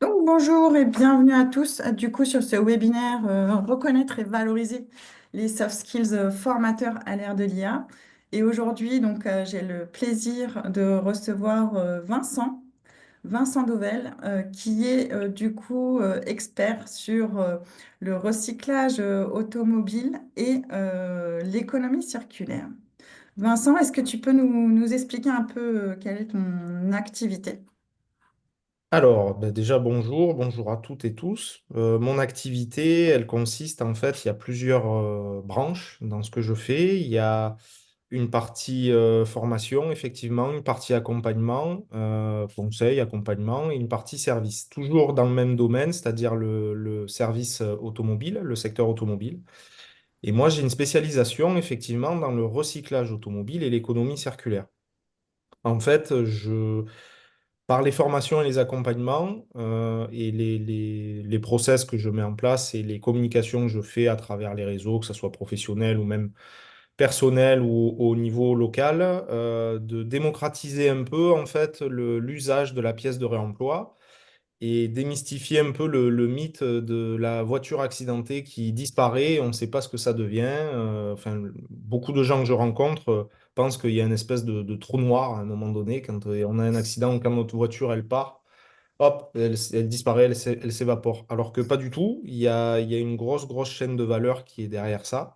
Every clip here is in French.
Donc, bonjour et bienvenue à tous, du coup, sur ce webinaire Reconnaître et valoriser les soft skills formateurs à l'ère de l'IA. Et aujourd'hui, j'ai le plaisir de recevoir Vincent Dauvel, qui est expert sur le recyclage automobile et l'économie circulaire. Vincent, est-ce que tu peux nous expliquer un peu quelle est ton activité? Alors, déjà bonjour à toutes et tous. Mon activité, elle consiste en fait, il y a plusieurs branches dans ce que je fais. Il y a une partie formation, effectivement, une partie accompagnement, conseil, accompagnement, et une partie service. Toujours dans le même domaine, c'est-à-dire le service automobile, le secteur automobile. Et moi, j'ai une spécialisation, effectivement, dans le recyclage automobile et l'économie circulaire. En fait, par les formations et les accompagnements et les process que je mets en place et les communications que je fais à travers les réseaux, que ce soit professionnel ou même personnel ou au niveau local, de démocratiser un peu en fait l'usage de la pièce de réemploi et démystifier un peu le mythe de la voiture accidentée qui disparaît, on ne sait pas ce que ça devient. Enfin, beaucoup de gens que je rencontre pensent qu'il y a une espèce de trou noir à un moment donné quand on a un accident, quand notre voiture elle part. Hop, elle disparaît, elle s'évapore. Alors que pas du tout, il y a une grosse chaîne de valeur qui est derrière ça,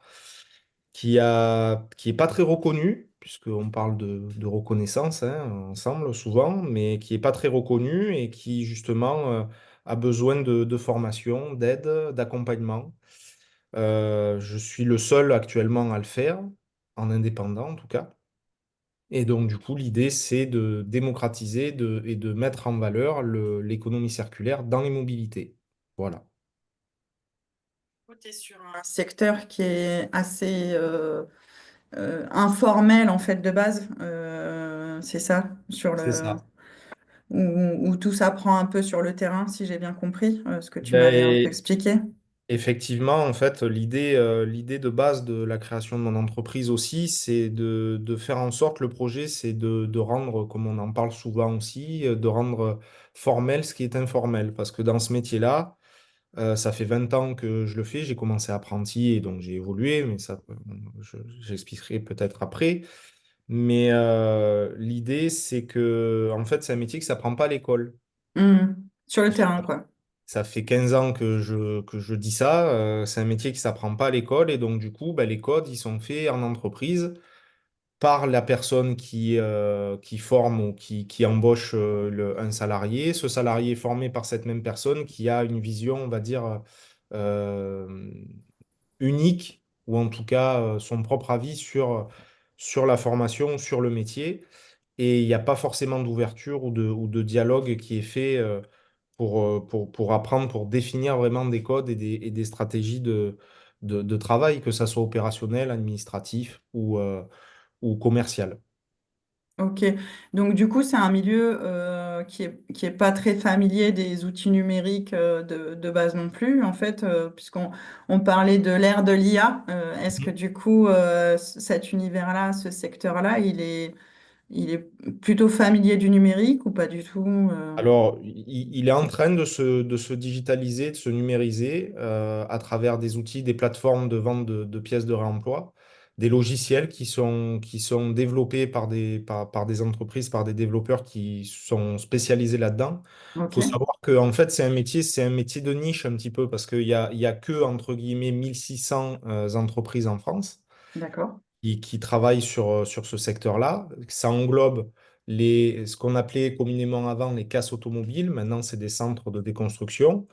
qui est pas très reconnue, puisqu'on parle de reconnaissance hein, ensemble souvent, mais qui est pas très reconnue et qui justement a besoin de formation, d'aide, d'accompagnement. Je suis le seul actuellement à le faire, en indépendant en tout cas. Et donc, du coup, l'idée, c'est de démocratiser et de mettre en valeur l'économie circulaire dans les mobilités. Voilà. Tu es sur un secteur qui est assez informel en fait de base, c'est ça, C'est ça. où tout s'apprend un peu sur le terrain, si j'ai bien compris ce que tu m'avais un peu Ben, expliqué. effectivement, en fait, l'idée de base de la création de mon entreprise aussi, c'est de faire en sorte, le projet, c'est de rendre, comme on en parle souvent aussi, de rendre formel ce qui est informel. Parce que dans ce métier-là, ça fait 20 ans que je le fais, j'ai commencé apprenti et donc j'ai évolué, mais ça, j'expliquerai peut-être après. Mais l'idée, c'est que, en fait, c'est un métier qui ne s'apprend pas à l'école. Sur le terrain, quoi. Ça fait 15 ans que je dis ça. C'est un métier qui ne s'apprend pas à l'école. Et donc, du coup, ben, les codes, ils sont faits en entreprise par la personne qui forme ou qui embauche un salarié. Ce salarié est formé par cette même personne qui a une vision, on va dire, euh, unique, ou en tout cas son propre avis sur la formation, sur le métier. Et il n'y a pas forcément d'ouverture ou de dialogue qui est fait pour apprendre, pour définir vraiment des codes et des stratégies de travail, que ça soit opérationnel, administratif ou commercial. Ok, donc du coup, c'est un milieu qui est pas très familier des outils numériques de base non plus, en fait, puisqu'on parlait de l'ère de l'IA. Est-ce que du coup, cet univers-là, ce secteur-là, il est plutôt familier du numérique ou pas du tout Alors, il est en train de se digitaliser, de se numériser à travers des outils, des plateformes de vente de pièces de réemploi, des logiciels qui sont développés par des entreprises, par des développeurs qui sont spécialisés là-dedans. Il Ok, faut savoir que en fait, c'est un métier de niche un petit peu parce il y a que, entre guillemets, 1600 entreprises en France d'accord. qui travaillent sur ce secteur-là. Ça englobe ce qu'on appelait communément avant les casses automobiles. Maintenant, c'est des centres de déconstruction.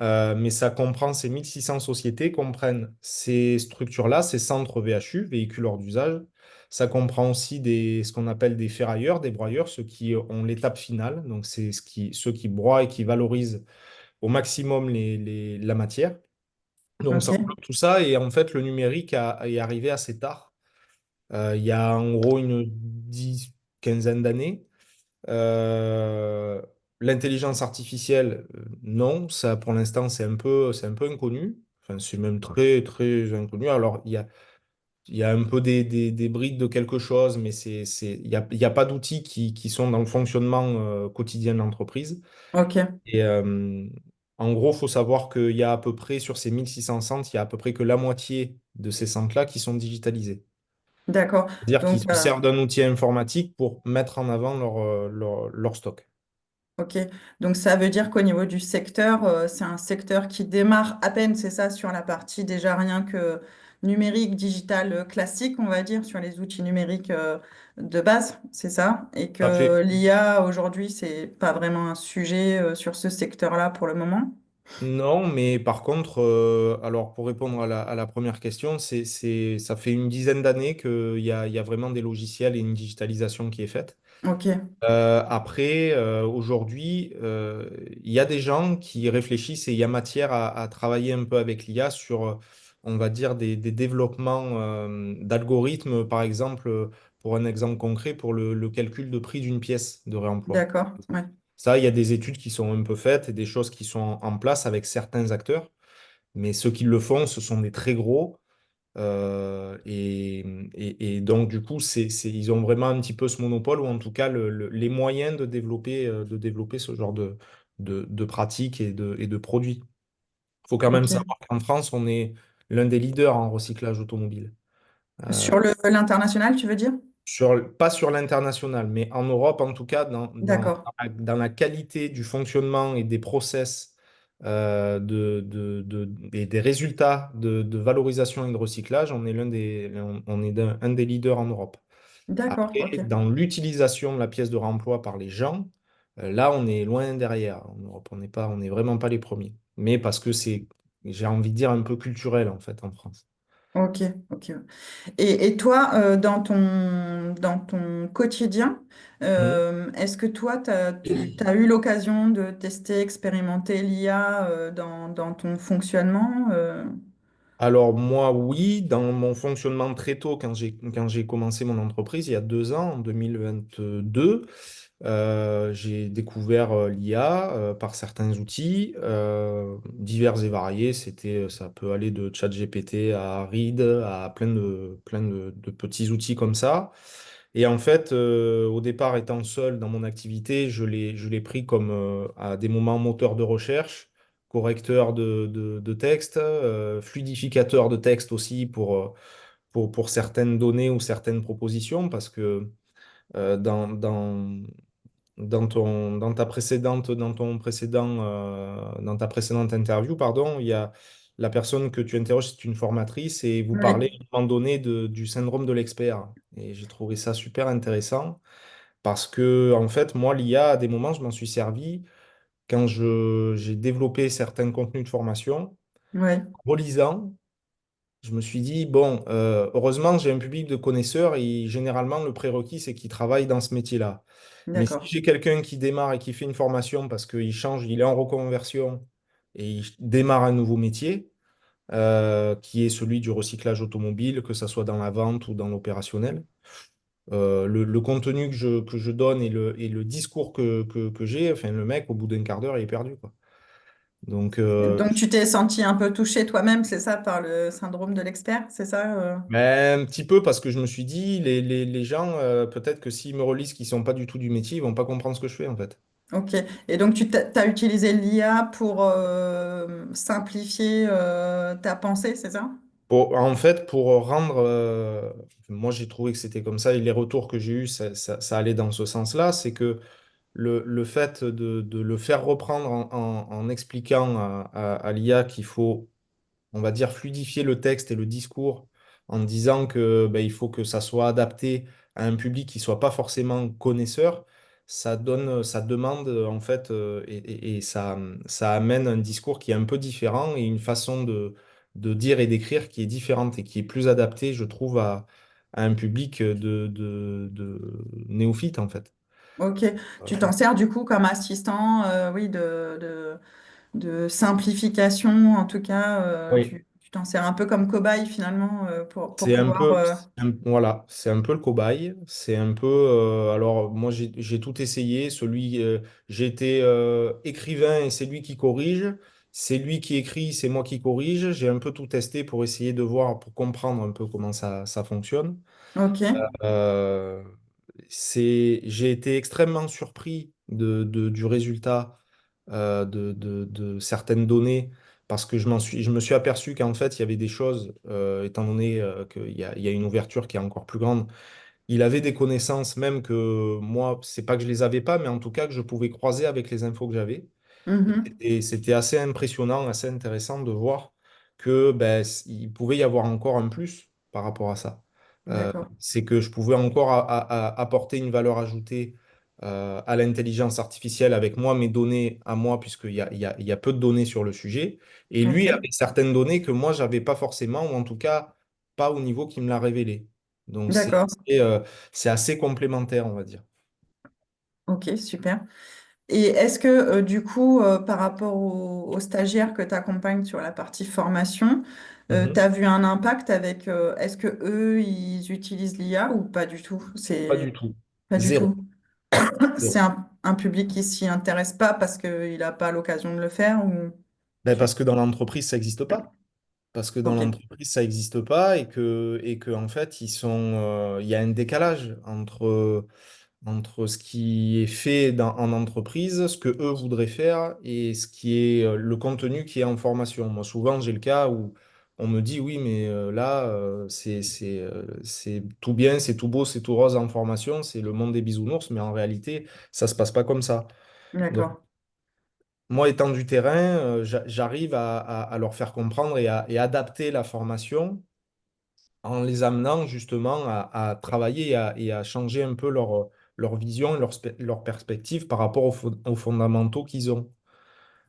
Mais ça comprend, ces 1600 sociétés comprennent ces structures-là, ces centres VHU, véhicules hors d'usage. Ça comprend aussi ce qu'on appelle des ferrailleurs, des broyeurs, ceux qui ont l'étape finale. Donc, c'est ceux qui broient et qui valorisent au maximum la matière. Donc, ça Ok. englobe tout ça. Et en fait, le numérique est arrivé assez tard, il y a en gros une quinzaine d'années. Euh, L'intelligence artificielle, non, ça pour l'instant c'est un peu inconnu. Enfin, c'est même très inconnu. Alors il y a un peu des brides de quelque chose, mais il y a pas d'outils qui sont dans le fonctionnement quotidien de l'entreprise. Ok, Et en gros, il faut savoir qu'il y a à peu près, sur ces 1600 centres, il y a à peu près que la moitié de ces centres-là qui sont digitalisés. d'accord. C'est-à-dire qu'ils Donc, se servent d'un outil informatique pour mettre en avant leur stock. ok. Donc, ça veut dire qu'au niveau du secteur, c'est un secteur qui démarre à peine, c'est ça, sur la partie déjà rien que numérique, digital, classique, on va dire, sur les outils numériques, de base, c'est ça. Et Ça que fait. l'IA, aujourd'hui, c'est pas vraiment un sujet, sur ce secteur-là pour le moment. Non, mais par contre, alors pour répondre à la première question, ça fait une dizaine d'années qu'il y a vraiment des logiciels et une digitalisation qui est faite. Ok, Après, aujourd'hui, il y a des gens qui réfléchissent et il y a matière à travailler un peu avec l'IA sur, on va dire, des développements d'algorithmes, par exemple, pour un exemple concret, pour le calcul de prix d'une pièce de réemploi. d'accord. Ouais. Ça, il y a des études qui sont un peu faites et des choses qui sont en place avec certains acteurs, mais ceux qui le font, ce sont des très gros. Et donc, du coup, ils ont vraiment un petit peu ce monopole, ou en tout cas les moyens de développer ce genre de pratiques et de produits. Il faut quand même Ok. savoir qu'en France, on est l'un des leaders en recyclage automobile. Euh, Sur l'international, tu veux dire? pas sur l'international, mais en Europe, en tout cas, D'accord, dans la qualité du fonctionnement et des process et des résultats de valorisation et de recyclage, on est un des leaders en Europe. d'accord, Après, ok, dans l'utilisation de la pièce de réemploi par les gens, là, on est loin derrière en Europe. On n'est vraiment pas les premiers. Mais parce que j'ai envie de dire, un peu culturel, en fait, en France. ok, ok. Et toi, dans ton quotidien, Mhm. est-ce que toi, tu as eu l'occasion de tester, expérimenter l'IA, dans ton fonctionnement? Alors moi, oui, dans mon fonctionnement très tôt, quand j'ai commencé mon entreprise, il y a 2 ans, en 2022, j'ai découvert l'IA par certains outils divers et variés. Ça peut aller de ChatGPT à Read, à plein de petits outils comme ça. Et en fait, au départ, étant seul dans mon activité, je l'ai pris comme à des moments moteur de recherche, correcteur de texte, fluidificateur de texte aussi pour certaines données ou certaines propositions, parce que euh, dans, dans, dans ta précédente interview, pardon, il y a la personne que tu interroges, c'est une formatrice, et vous Oui, parlez à un moment donné du syndrome de l'expert. Et j'ai trouvé ça super intéressant parce que, en fait, moi, l'IA, à des moments, je m'en suis servi quand j'ai développé certains contenus de formation. oui, En relisant, je me suis dit, bon, heureusement, j'ai un public de connaisseurs et généralement, le prérequis, c'est qu'ils travaillent dans ce métier-là. Mais si d'accord. j'ai quelqu'un qui démarre et qui fait une formation parce qu'il change, il est en reconversion et il démarre un nouveau métier, qui est celui du recyclage automobile, que ce soit dans la vente ou dans l'opérationnel, le contenu que je donne et le discours que j'ai, enfin, le mec, au bout d'un quart d'heure, il est perdu, quoi. Donc, Donc, tu t'es senti un peu touché toi-même, c'est ça, par le syndrome de l'expert, c'est ça? ben, un petit peu parce que je me suis dit, les gens, peut-être que s'ils me relisent qui sont pas du tout du métier, ils vont pas comprendre ce que je fais, en fait. Ok. Et donc, tu as utilisé l'IA pour, simplifier, ta pensée, c'est ça? En fait, pour rendre, moi j'ai trouvé que c'était comme ça, et les retours que j'ai eus, ça allait dans ce sens-là, c'est que le fait de le faire reprendre en expliquant à l'IA qu'il faut, on va dire, fluidifier le texte et le discours en disant que ben, il faut que ça soit adapté à un public qui soit pas forcément connaisseur, ça demande en fait, et ça amène un discours qui est un peu différent et une façon de dire et d'écrire qui est différente et qui est plus adaptée, je trouve, à un public de néophytes en fait. Ok. Tu t'en sers du coup comme assistant, oui, de simplification, en tout cas, Oui. tu t'en sers un peu comme cobaye finalement, pour C'est un pouvoir. peu, voilà, c'est un peu le cobaye. C'est un peu, alors moi j'ai tout essayé. J'ai été écrivain et c'est lui qui corrige. C'est lui qui écrit, c'est moi qui corrige. J'ai un peu tout testé pour essayer de voir, pour comprendre un peu comment ça fonctionne. Ok. Euh, j'ai été extrêmement surpris du résultat de certaines données parce que je me suis aperçu qu'en fait, il y avait des choses, étant donné il y a une ouverture qui est encore plus grande. Il avait des connaissances même que moi, c'est pas que je les avais pas, mais en tout cas que je pouvais croiser avec les infos que j'avais. Mhm. Et c'était assez impressionnant, assez intéressant de voir que ben, il pouvait y avoir encore un plus par rapport à ça. Euh, D'accord. c'est que je pouvais encore apporter une valeur ajoutée à l'intelligence artificielle avec moi, mes données à moi, il y a peu de données sur le sujet. Et lui Ok. avait certaines données que moi, j'avais pas forcément, ou en tout cas pas au niveau qu'il me l'a révélé. Donc D'accord. c'est assez complémentaire, on va dire. Ok, super. Et est-ce que du coup, par rapport aux stagiaires que tu accompagnes sur la partie formation, tu Mhm. as vu un impact avec, est-ce que eux, ils utilisent l'IA ou pas du tout? Pas C'est du tout. pas du Zéro. tout. C'est Zéro. un public qui s'y intéresse pas parce qu'il n'a pas l'occasion de le faire ou... Ben, parce que dans l'entreprise, ça n'existe pas. Parce que dans Ok. l'entreprise, ça n'existe pas et que en fait, il y a un décalage entre ce qui est fait en entreprise, ce que eux voudraient faire et ce qui est le contenu qui est en formation. Moi, souvent, j'ai le cas où on me dit, oui, mais là, c'est tout bien, c'est tout beau, c'est tout rose en formation, c'est le monde des bisounours, mais en réalité, ça se passe pas comme ça. Donc, D'accord. moi, étant du terrain, j'arrive à leur faire comprendre et adapter la formation en les amenant justement à travailler et à changer un peu leur vision, leur perspective par rapport aux fondamentaux qu'ils ont,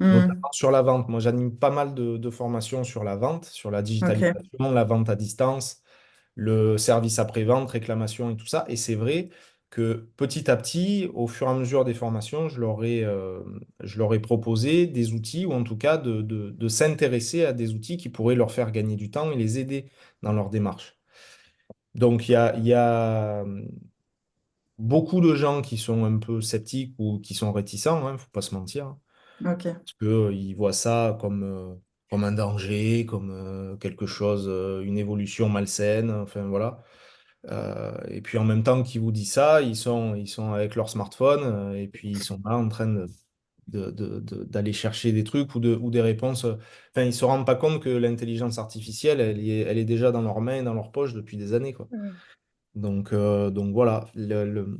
Hmm. notamment sur la vente. Moi, j'anime pas mal de formations sur la vente, sur la Ok. digitalisation, la vente à distance, le service après-vente, réclamation et tout ça. Et c'est vrai que petit à petit, au fur et à mesure des formations, je leur ai proposé des outils, ou en tout cas de s'intéresser à des outils qui pourraient leur faire gagner du temps et les aider dans leur démarche. Donc, il y a beaucoup de gens qui sont un peu sceptiques ou qui sont réticents, hein, faut pas se mentir, hein, Ok. parce qu'ils voient ça comme un danger, comme quelque chose, une évolution malsaine, enfin voilà. Et puis en même temps qu'ils vous disent ça, ils sont avec leur smartphone et puis ils sont là en train d'aller chercher des trucs ou des réponses. Enfin, ils ne se rendent pas compte que l'intelligence artificielle, elle est déjà dans leurs mains et dans leurs poches depuis des années, quoi. Donc voilà, le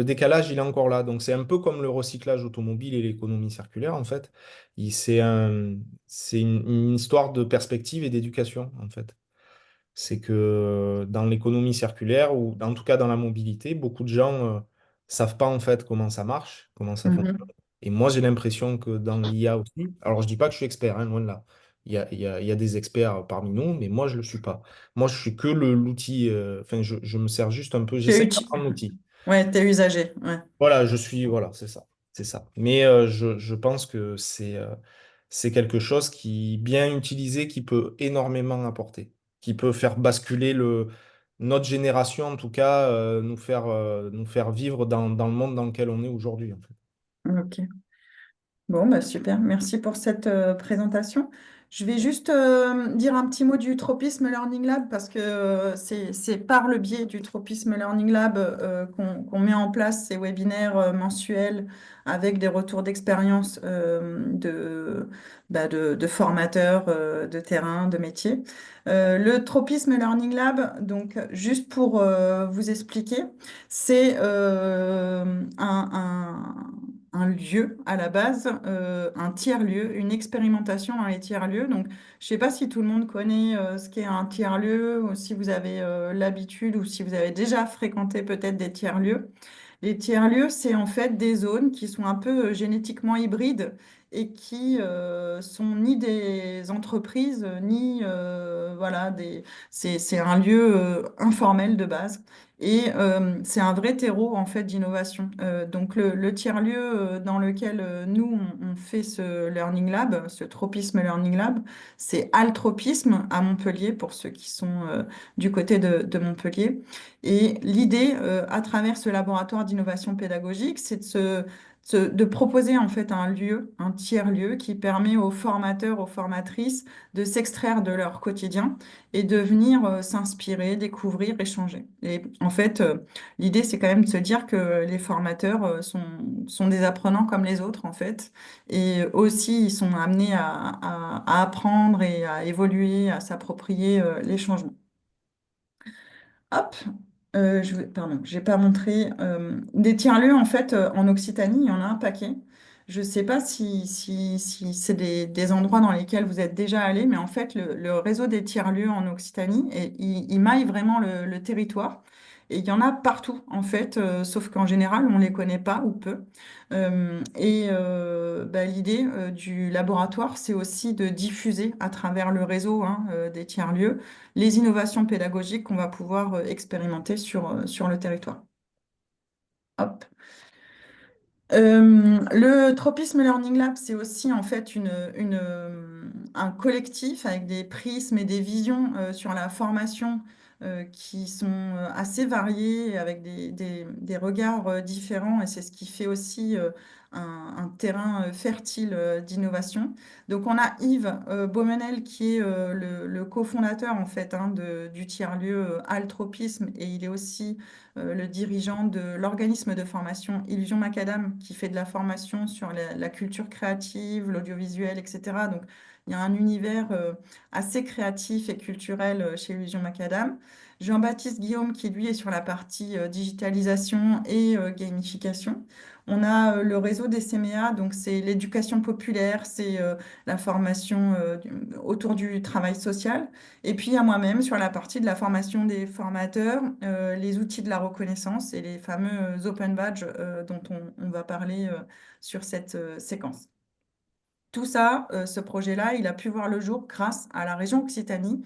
décalage, il est encore là. Donc c'est un peu comme le recyclage automobile et l'économie circulaire, en fait. C'est une histoire de perspective et d'éducation, en fait. C'est que dans l'économie circulaire, ou en tout cas dans la mobilité, beaucoup de gens savent pas, en fait, comment ça marche, comment ça fonctionne. Mhm. Et moi, j'ai l'impression que dans l'IA aussi, alors je dis pas que je suis expert, hein, loin de là. Il y a des experts parmi nous, mais moi, je le suis pas. Moi, je suis que l'outil, enfin, je me sers juste un peu, Tu es j'essaie d'apprendre l'outil. Ouais, t'es usagé. Ouais. Voilà, voilà, c'est ça, c'est ça. Mais je pense que c'est quelque chose qui, bien utilisé, qui peut énormément apporter, qui peut faire basculer notre génération, en tout cas, nous faire vivre dans le monde dans lequel on est aujourd'hui, en fait. Ok. Bon, bah super, merci pour cette présentation. Je vais juste dire un petit mot du Tropisme Learning Lab parce que c'est par le biais du Tropisme Learning Lab qu'on met en place ces webinaires mensuels avec des retours d'expérience de formateurs de terrain, de métier. Le Tropisme Learning Lab, donc juste pour vous expliquer, c'est un lieu à la base, un tiers-lieu, une expérimentation dans les tiers-lieux. Donc, je ne sais pas si tout le monde connaît ce qu'est un tiers-lieu, ou si vous avez l'habitude, ou si vous avez déjà fréquenté peut-être des tiers-lieux. Les tiers-lieux, c'est en fait des zones qui sont un peu génétiquement hybrides et qui sont ni des entreprises, ni voilà, c'est un lieu informel de base. Et c'est un vrai terreau en fait d'innovation. Donc le tiers-lieu dans lequel nous on fait ce Learning Lab, ce Tropisme Learning Lab, c'est Altropisme à Montpellier pour ceux qui sont du côté de Montpellier. Et l'idée à travers ce laboratoire d'innovation pédagogique, c'est de proposer en fait un lieu, un tiers-lieu qui permet aux formateurs, aux formatrices de s'extraire de leur quotidien et de venir s'inspirer, découvrir, échanger. Et en fait, l'idée, c'est quand même de se dire que les formateurs sont des apprenants comme les autres, en fait, et aussi ils sont amenés à apprendre et à évoluer, à s'approprier les changements. Hop, pardon, j'ai pas montré. Des tiers-lieux, en fait, en Occitanie, il y en a un paquet. Je sais pas si c'est des endroits dans lesquels vous êtes déjà allé, mais en fait, le réseau des tiers-lieux en Occitanie, il maille vraiment le territoire. Et il y en a partout, en fait, sauf qu'en général, on les connaît pas ou peu. Bah, l'idée du laboratoire, c'est aussi de diffuser à travers le réseau hein, des tiers-lieux les innovations pédagogiques qu'on va pouvoir expérimenter sur le territoire. Hop. Le Tropisme Learning Lab, c'est aussi en fait un collectif avec des prismes et des visions sur la formation qui sont assez variées, avec des regards différents, et c'est ce qui fait aussi un terrain fertile d'innovation. Donc on a Yves Beaumenel qui est le cofondateur en fait hein, du tiers-lieu Altropisme, et il est aussi le dirigeant de l'organisme de formation Illusion Macadam, qui fait de la formation sur la culture créative, l'audiovisuel, etc. Donc, il y a un univers assez créatif et culturel chez Illusion Macadam. Jean-Baptiste Guillaume, qui lui est sur la partie digitalisation et gamification. On a le réseau des CMEA, donc c'est l'éducation populaire, c'est la formation autour du travail social. Et puis à moi-même sur la partie de la formation des formateurs, les outils de la reconnaissance et les fameux open badges dont on va parler sur cette séquence. Tout ça, ce projet-là, il a pu voir le jour grâce à la région Occitanie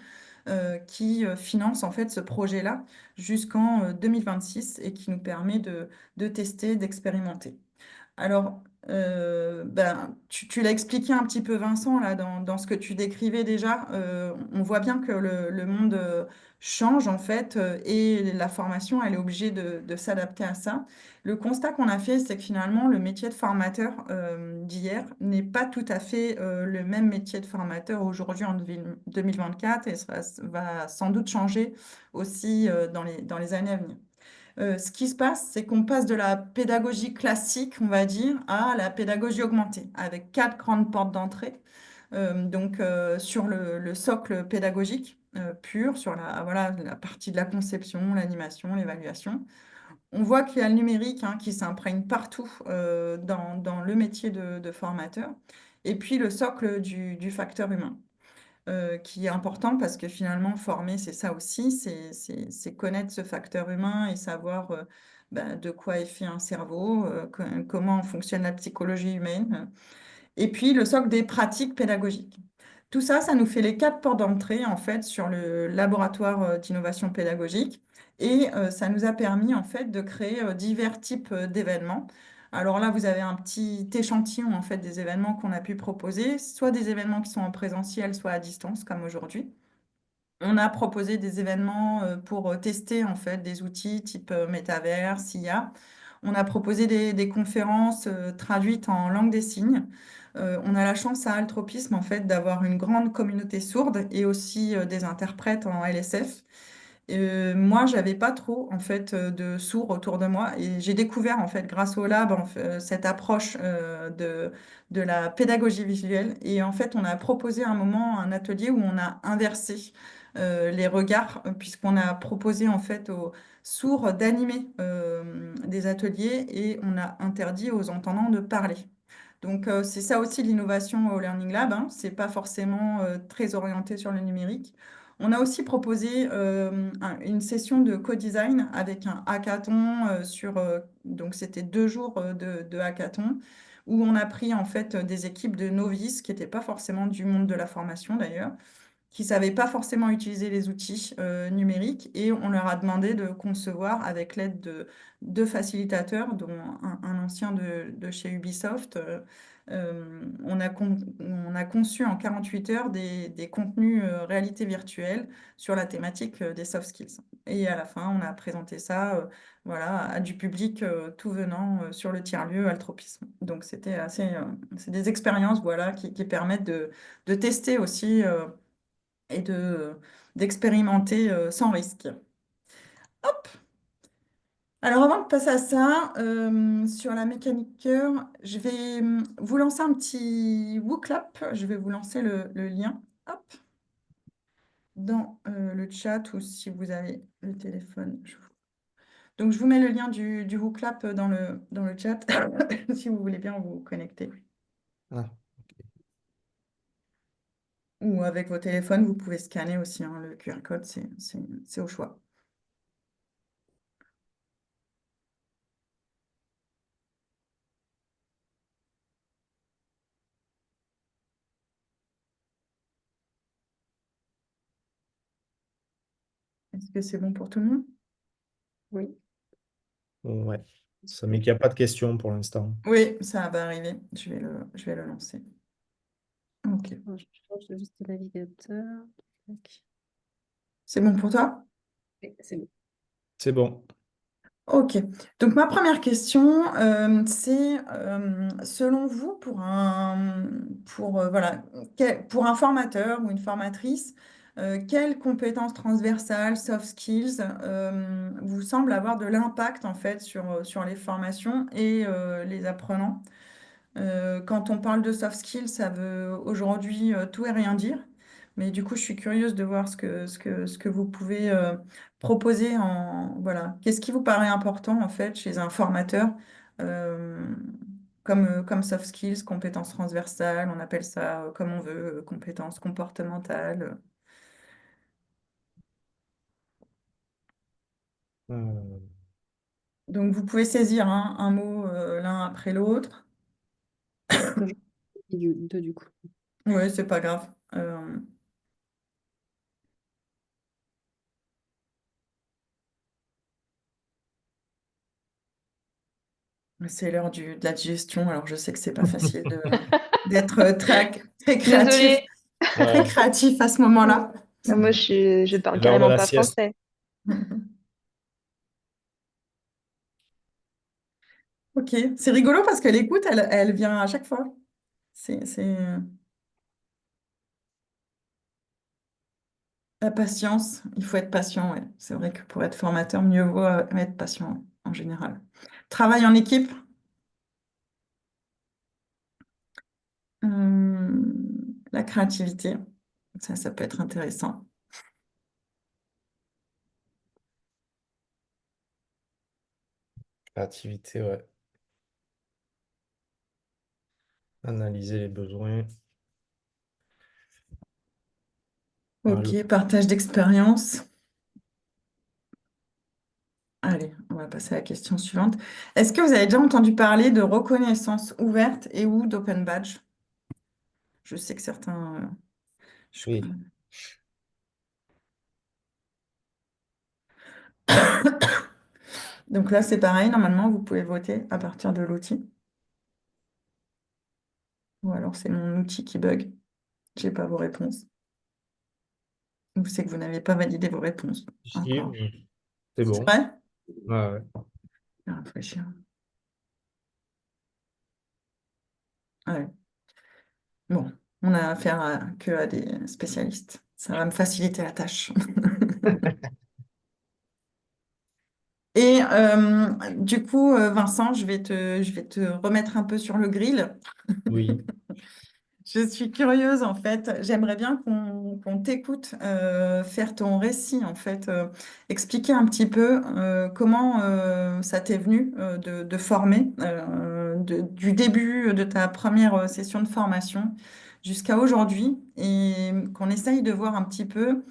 qui finance en fait ce projet-là jusqu'en 2026 et qui nous permet de tester, d'expérimenter. Alors, ben, tu l'as expliqué un petit peu, Vincent, là, dans ce que tu décrivais déjà. On voit bien que le monde change, en fait, et la formation, elle est obligée de s'adapter à ça. Le constat qu'on a fait, c'est que finalement, le métier de formateur d'hier n'est pas tout à fait le même métier de formateur aujourd'hui en 2024 et ça va sans doute changer aussi dans les années à venir. Ce qui se passe, c'est qu'on passe de la pédagogie classique, on va dire, à la pédagogie augmentée, avec quatre grandes portes d'entrée. Sur le socle pédagogique pur, sur voilà, la partie de la conception, l'animation, l'évaluation. On voit qu'il y a le numérique hein, qui s'imprègne partout dans le métier de formateur. Et puis le socle du facteur humain qui est important parce que finalement, former, c'est ça aussi, c'est connaître ce facteur humain et savoir de quoi est fait un cerveau, comment fonctionne la psychologie humaine, et puis le socle des pratiques pédagogiques. Tout ça, ça nous fait les quatre portes d'entrée en fait sur le laboratoire d'innovation pédagogique et ça nous a permis en fait de créer divers types d'événements. Alors là, vous avez un petit échantillon en fait des événements qu'on a pu proposer, soit des événements qui sont en présentiel, soit à distance comme aujourd'hui. On a proposé des événements pour tester en fait des outils type métaverse, IA. On a proposé des conférences traduites en langue des signes. On a la chance à Altropisme en fait d'avoir une grande communauté sourde et aussi des interprètes en LSF. Moi, j'avais pas trop en fait de sourds autour de moi et j'ai découvert en fait grâce au lab cette approche de la pédagogie visuelle et en fait on a proposé à un moment un atelier où on a inversé les regards puisqu'on a proposé en fait aux sourds d'animer des ateliers et on a interdit aux entendants de parler. Donc, c'est ça aussi l'innovation au Learning Lab, hein. C'est pas forcément très orienté sur le numérique. On a aussi proposé une session de co-design avec un hackathon donc c'était 2 jours de hackathon où on a pris en fait des équipes de novices qui n'étaient pas forcément du monde de la formation d'ailleurs qui ne savaient pas forcément utiliser les outils numériques et on leur a demandé de concevoir avec l'aide de deux facilitateurs, dont un ancien de chez Ubisoft. On a conçu en 48 heures des contenus réalité virtuelle sur la thématique des soft skills. Et à la fin, on a présenté ça voilà, à du public tout venant sur le tiers-lieu Altropisme. Donc c'était assez, c'est des expériences voilà, qui permettent de tester aussi et d'expérimenter sans risque. Hop! Alors avant de passer à ça, sur la mécanique cœur, je vais vous lancer un petit WooClap. Je vais vous lancer le lien. Hop! Dans le chat ou si vous avez le téléphone. Donc, je vous mets le lien du WooClap dans le chat si vous voulez bien vous connecter. Ah, Ou avec vos téléphones, vous pouvez scanner aussi hein, le QR code, c'est au choix. Est-ce que c'est bon pour tout le monde? Oui. ouais. Ça met qu'il n'y a pas de questions pour l'instant. Oui, ça va arriver. Je vais le lancer. OK. Alors, je change juste de navigateur. Tac. C'est bon pour toi? Oui, c'est bon. C'est bon. Ok. Donc ma première question, c'est selon vous, voilà, pour un formateur ou une formatrice, quelles compétences transversales, soft skills, vous semblent avoir de l'impact en fait sur les formations et les apprenants? Quand on parle de soft skills, ça veut aujourd'hui tout et rien dire. Mais du coup, je suis curieuse de voir ce que vous pouvez proposer voilà. Qu'est-ce qui vous paraît important en fait chez un formateur euh, comme soft skills, compétences transversales, on appelle ça comme on veut, compétences comportementales. Euh, Donc, vous pouvez saisir hein, un mot l'un après l'autre. Moi, je dis deux du coup. Oui, c'est pas grave. C'est l'heure de la digestion, alors je sais que c'est pas facile d'être Désolée. très ouais. créatif à ce moment-là. Moi, je parle C'est l'heure de carrément la pas sieste. français. Ok, c'est rigolo parce que l'écoute, elle vient à chaque fois. C'est la patience, il faut être patient, ouais. C'est vrai que pour être formateur, mieux vaut être patient ouais, en général. Travail en équipe, la créativité, ça peut être intéressant. Créativité, ouais. Analyser les besoins. Ah, Ok, partage d'expérience. Allez, on va passer à la question suivante. Est-ce que vous avez déjà entendu parler de reconnaissance ouverte et ou d'open badge? Je sais que certains... je- oui. Donc là, c'est pareil, normalement, vous pouvez voter à partir de l'outil. Ou alors c'est mon outil qui bug. Je n'ai pas vos réponses. Ou c'est que vous n'avez pas validé vos réponses Si, encore. c'est C'est bon. vrai? Ouais, ouais. Je vais réfléchir. Ouais. Bon, on a affaire que à des spécialistes. Ça va me faciliter la tâche. Et du coup, Vincent, je vais te remettre un peu sur le grill. Oui. Je suis curieuse, en fait. J'aimerais bien qu'on t'écoute faire ton récit, en fait. Expliquer un petit peu comment ça t'est venu de former, du début de ta première session de formation jusqu'à aujourd'hui, et qu'on essaye de voir un petit peu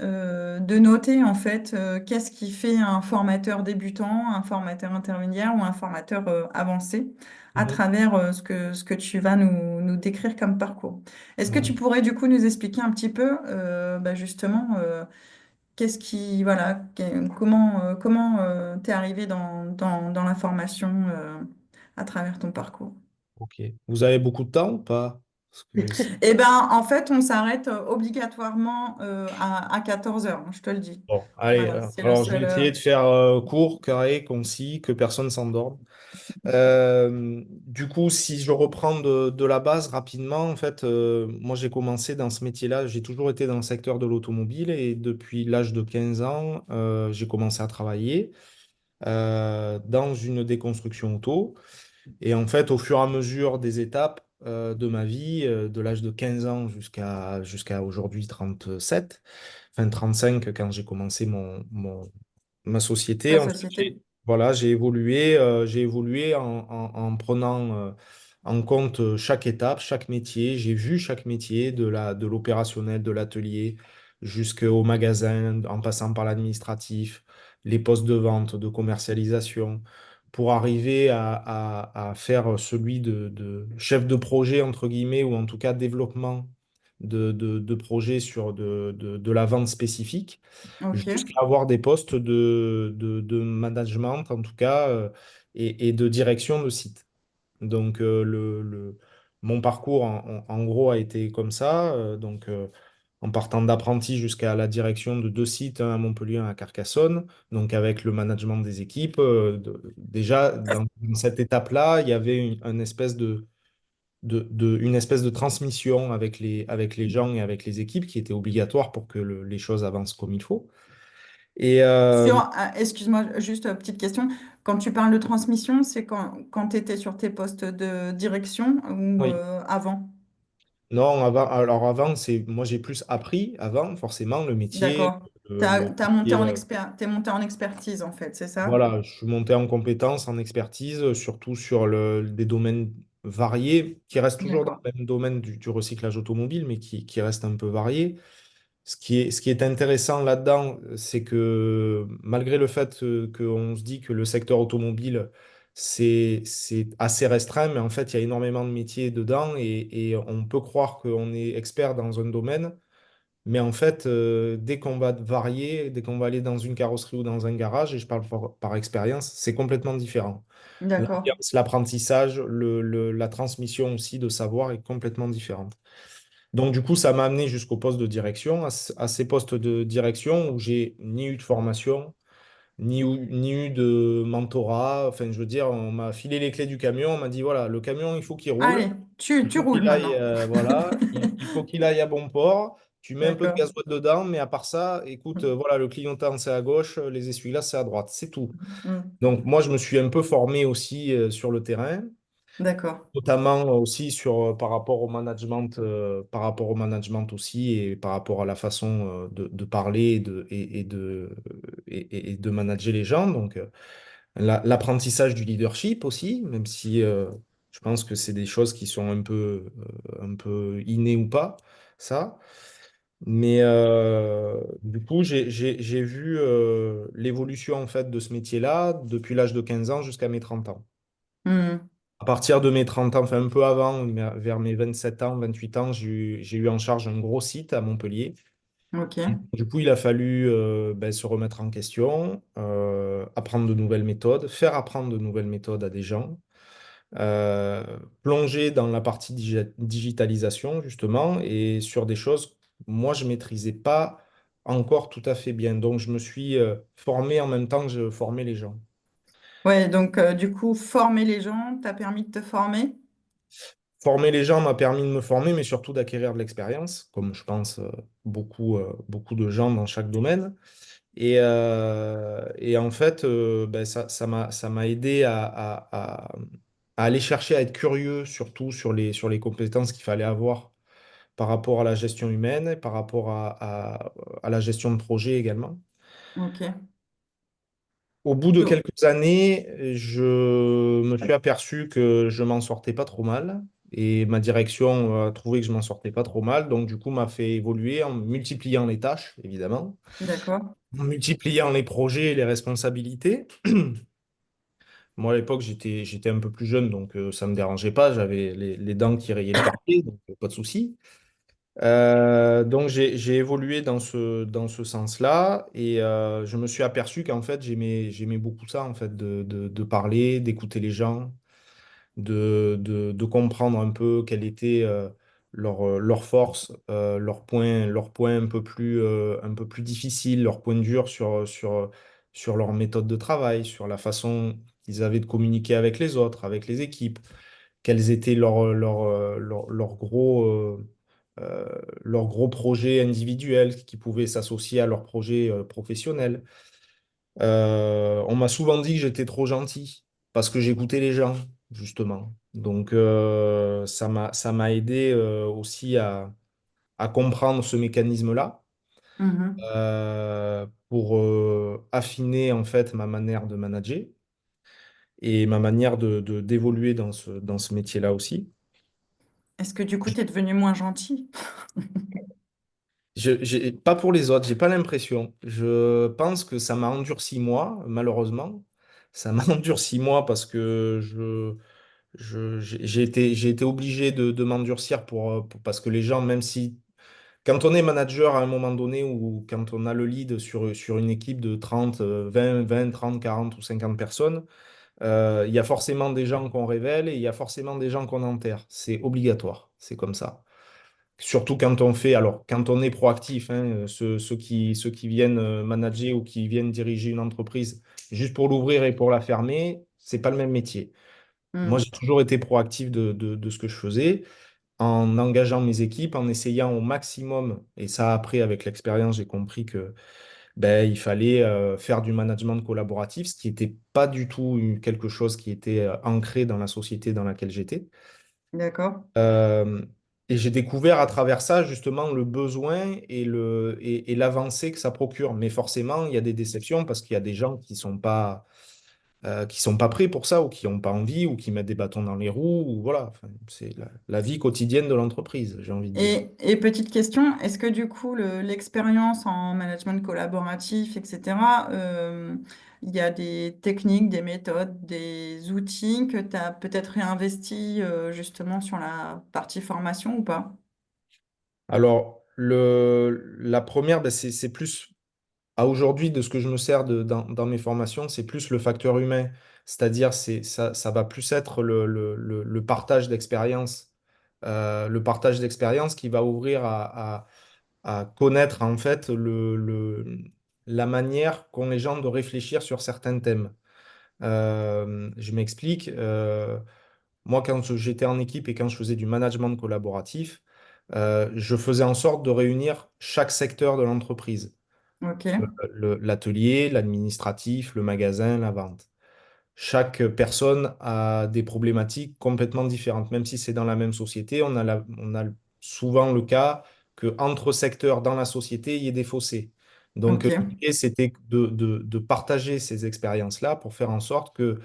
de noter en fait qu'est-ce qui fait un formateur débutant, un formateur intermédiaire ou un formateur avancé à Mhm. travers ce que tu vas nous décrire comme parcours. Est-ce que Voilà. tu pourrais du coup nous expliquer un petit peu bah, justement qu'est-ce qui, voilà, comment t'es arrivé dans la formation à travers ton parcours? Ok. Vous avez beaucoup de temps ou pas? Parce que Eh ben, en fait, on s'arrête obligatoirement à 14 heures, hein, je te le dis. bon, allez, Voilà, c'est le alors je vais seul. essayer de faire court, carré, concis, que personne s'endorme. Du coup, si je reprends de la base rapidement, en fait, moi j'ai commencé dans ce métier-là, j'ai toujours été dans le secteur de l'automobile et depuis l'âge de 15 ans, j'ai commencé à travailler dans une déconstruction auto. Et en fait, au fur et à mesure des étapes de ma vie, de l'âge de 15 ans jusqu'à aujourd'hui 37, enfin 35 quand j'ai commencé ma société, La en fait, société. voilà, j'ai évolué en prenant en compte chaque étape, chaque métier. J'ai vu chaque métier, de l'opérationnel, de l'atelier, jusqu'au magasin, en passant par l'administratif, les postes de vente, de commercialisation, pour arriver à faire celui de chef de projet, entre guillemets, ou en tout cas développement de projets sur de la vente spécifique Ok. jusqu'à avoir des postes de management, en tout cas, et de direction de site. Donc, mon parcours, en gros, a été comme ça. En partant d'apprenti jusqu'à la direction de deux sites, un à Montpellier, un à Carcassonne, donc avec le management des équipes. Déjà, dans cette étape-là, il y avait une espèce une espèce de transmission avec les gens et avec les équipes qui était obligatoire pour que les choses avancent comme il faut. Et Excuse-moi, juste petite question. Quand tu parles de transmission, c'est quand tu étais sur tes postes de direction ou oui, avant? non, alors avant, moi j'ai plus appris avant, forcément, le métier, D'accord. le Monté métier, t'es monté en expertise, en fait, c'est ça? voilà, je suis monté en compétences, en expertise, surtout sur des domaines variés, qui restent toujours dans D'accord. le même domaine du recyclage automobile, mais qui restent un peu variés. Ce qui est intéressant là-dedans, c'est que malgré le fait qu'on se dit que le secteur automobile, c'est assez restreint, mais en fait, il y a énormément de métiers dedans et on peut croire qu'on est expert dans un domaine, mais en fait, dès qu'on va varier, dès qu'on va aller dans une carrosserie ou dans un garage, et je parle par expérience, c'est complètement différent. D'accord. L'ambiance, l'apprentissage, la transmission aussi de savoir est complètement différente. Donc, du coup, ça m'a amené jusqu'au poste de direction, à ces postes de direction où j'ai ni eu de formation, ni eu de mentorat. Enfin, je veux dire, on m'a filé les clés du camion, on m'a dit, voilà, le camion, il faut qu'il roule, Allez, il tu faut roules qu'il aille, maintenant. voilà, il faut qu'il aille à bon port. Tu mets un peu de D'accord. gasoil dedans, mais à part ça, écoute, voilà, le clignotant, c'est à gauche, les essuie-glaces, c'est à droite, c'est tout. Mm. Donc, moi, je me suis un peu formé aussi sur le terrain, D'accord. notamment aussi par rapport au management aussi et par rapport à la façon de parler et de manager les gens. Donc, l'apprentissage du leadership aussi, même si je pense que c'est des choses qui sont un peu innées ou pas, ça. Mais du coup, j'ai vu l'évolution en fait de ce métier-là depuis l'âge de 15 ans jusqu'à mes 30 ans. Mm. À partir de mes 30 ans, enfin un peu avant, mais vers mes 27 ans, 28 ans, j'ai eu en charge un gros site à Montpellier. Ok. Du coup, il a fallu se remettre en question, apprendre de nouvelles méthodes, faire apprendre de nouvelles méthodes à des gens, euh, plonger dans la partie digitalisation, justement, et sur des choses, moi, je maîtrisais pas encore tout à fait bien. Donc, je me suis formé en même temps que je formais les gens. Ouais, donc du coup, former les gens, t'as permis de te former? Former les gens m'a permis de me former, mais surtout d'acquérir de l'expérience, comme je pense beaucoup de gens dans chaque domaine. Et en fait, ça m'a aidé à aller chercher à être curieux, surtout sur les compétences qu'il fallait avoir par rapport à la gestion humaine, et par rapport à la gestion de projet également. Ok. Au bout de Donc, quelques années, je me suis aperçu que je m'en sortais pas trop mal. Et ma direction a trouvé que je m'en sortais pas trop mal. Donc, du coup, m'a fait évoluer en multipliant les tâches, évidemment, D'accord. en multipliant les projets et les responsabilités. Moi, à l'époque, j'étais un peu plus jeune, donc ça ne me dérangeait pas. J'avais les dents qui rayaient le parquet, donc pas de souci. Donc j'ai évolué dans ce sens-là et je me suis aperçu qu'en fait j'aimais beaucoup ça en fait de parler, d'écouter les gens, de comprendre un peu quelle était leur force, leurs points un peu plus difficiles, leurs points durs sur leur méthode de travail, sur la façon qu'ils avaient de communiquer avec les autres, avec les équipes, quels étaient euh, leurs gros projets individuels qui pouvaient s'associer à leurs projets professionnels. On m'a souvent dit que j'étais trop gentil parce que j'écoutais les gens, justement. Donc, ça m'a aidé aussi à comprendre ce mécanisme-là Mhm. pour affiner en fait ma manière de manager et ma manière d'évoluer dans ce métier-là aussi. Est-ce que du coup, tu es devenu moins gentil? Pas pour les autres, j'ai pas l'impression. Je pense que ça m'a endurci moi, malheureusement. Ça m'a endurci moi parce que j'ai été obligé de m'endurcir parce que les gens, même si, quand on est manager à un moment donné ou quand on a le lead sur une équipe de 30 20 30 40 ou 50 personnes, il y a forcément des gens qu'on révèle et il y a forcément des gens qu'on enterre. C'est obligatoire, c'est comme ça. Surtout quand on fait, alors quand on est proactif, hein, ceux qui viennent manager ou qui viennent diriger une entreprise juste pour l'ouvrir et pour la fermer, c'est pas le même métier. Moi, Hmm. j'ai toujours été proactif de ce que je faisais, en engageant mes équipes, en essayant au maximum, et ça après, avec l'expérience, j'ai compris que ben, il fallait faire du management collaboratif, ce qui n'était pas du tout quelque chose qui était ancré dans la société dans laquelle j'étais. D'accord. Euh, et j'ai découvert à travers ça justement le besoin et l'avancée que ça procure. Mais forcément, il y a des déceptions parce qu'il y a des gens qui sont pas prêts pour ça ou qui n'ont pas envie ou qui mettent des bâtons dans les roues. Ou voilà. Enfin, c'est la vie quotidienne de l'entreprise, j'ai envie de dire. Et petite question, est-ce que du coup, l'expérience en management collaboratif, etc., il y a des techniques, des méthodes, des outils que tu as peut-être réinvestis justement sur la partie formation ou pas? Alors, la première, ben, c'est plus à aujourd'hui, de ce que je me sers dans mes formations, c'est plus le facteur humain. C'est-à-dire, ça va plus être le partage d'expérience. Le partage d'expérience qui va ouvrir à connaître en fait la manière qu'ont les gens de réfléchir sur certains thèmes. Je m'explique. Moi, quand j'étais en équipe et quand je faisais du management collaboratif, je faisais en sorte de réunir chaque secteur de l'entreprise Ok, l'atelier, l'administratif, le magasin, la vente. Chaque personne a des problématiques complètement différentes. Même si c'est dans la même société, on a souvent le cas qu'entre secteurs dans la société, il y ait des fossés. Donc, ok. l'idée, c'était de partager ces expériences-là pour faire en sorte que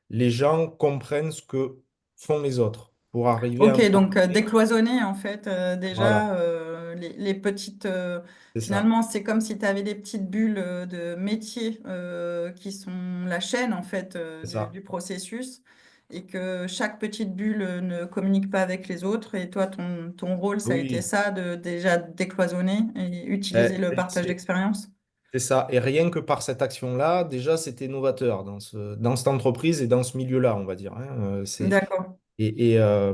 les gens comprennent ce que font les autres pour arriver à Ok, un donc projet. décloisonner en fait Voilà, déjà les petites... c'est ça. finalement, c'est comme si tu avais des petites bulles de métiers qui sont la chaîne en fait C'est ça. du processus et que chaque petite bulle ne communique pas avec les autres. Et toi, ton rôle, ça a été Oui. ça, de déjà décloisonner et utiliser le partage d'expérience. C'est ça. Et rien que par cette action-là, déjà, c'était novateur dans cette entreprise et dans ce milieu-là, on va dire, hein. D'accord.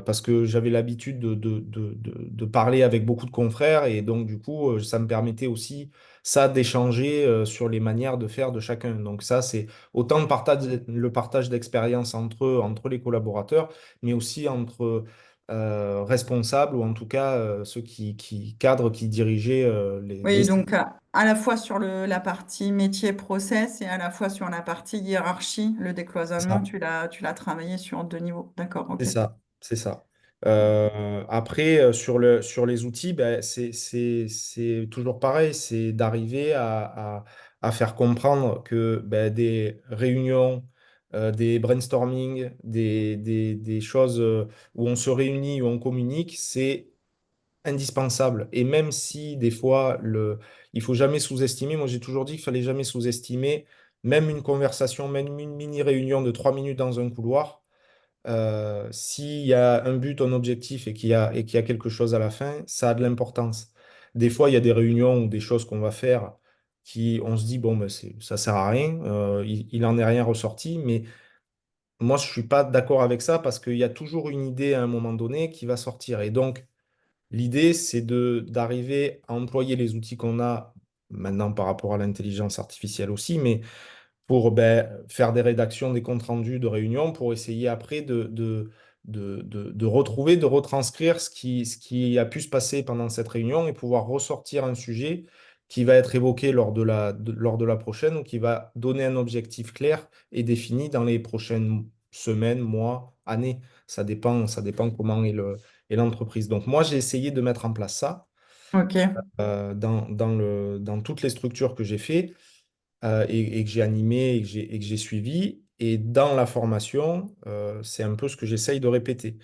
Parce que j'avais l'habitude de parler avec beaucoup de confrères et donc, du coup, ça me permettait aussi, ça, d'échanger sur les manières de faire de chacun. Donc, ça, c'est autant le partage d'expérience entre les collaborateurs, mais aussi entre responsables ou en tout cas ceux qui cadrent, qui dirigeaient les Oui, donc à la fois sur la partie métier process et à la fois sur la partie hiérarchie, le décloisonnement, tu l'as travaillé sur deux niveaux. D'accord, C'est ok. ça, c'est ça. Après, sur les outils, ben, c'est toujours pareil, c'est d'arriver à faire comprendre que ben, des réunions, des brainstorming, des choses où on se réunit, où on communique, c'est indispensable. Et même si des fois, il faut jamais sous-estimer, moi j'ai toujours dit qu'il fallait jamais sous-estimer, même une conversation, même une mini-réunion de 3 minutes dans un couloir, s'il y a un but, un objectif et qu'il y a quelque chose à la fin, ça a de l'importance. Des fois, il y a des réunions ou des choses qu'on va faire qui, on se dit, bon, ben, ça sert à rien, il en est rien ressorti, mais moi, je suis pas d'accord avec ça parce qu'il y a toujours une idée à un moment donné qui va sortir. Et donc, l'idée, c'est d'arriver à employer les outils qu'on a maintenant par rapport à l'intelligence artificielle aussi, mais pour faire des rédactions, des comptes rendus de réunions, pour essayer après de retrouver, de retranscrire ce qui a pu se passer pendant cette réunion et pouvoir ressortir un sujet qui va être évoqué lors de la prochaine ou qui va donner un objectif clair et défini dans les prochaines semaines, mois, années. Ça dépend comment est l'entreprise. Donc moi, j'ai essayé de mettre en place ça Ok, dans toutes les structures que j'ai fait et que j'ai animé et que j'ai suivi. Et dans la formation, c'est un peu ce que j'essaye de répéter.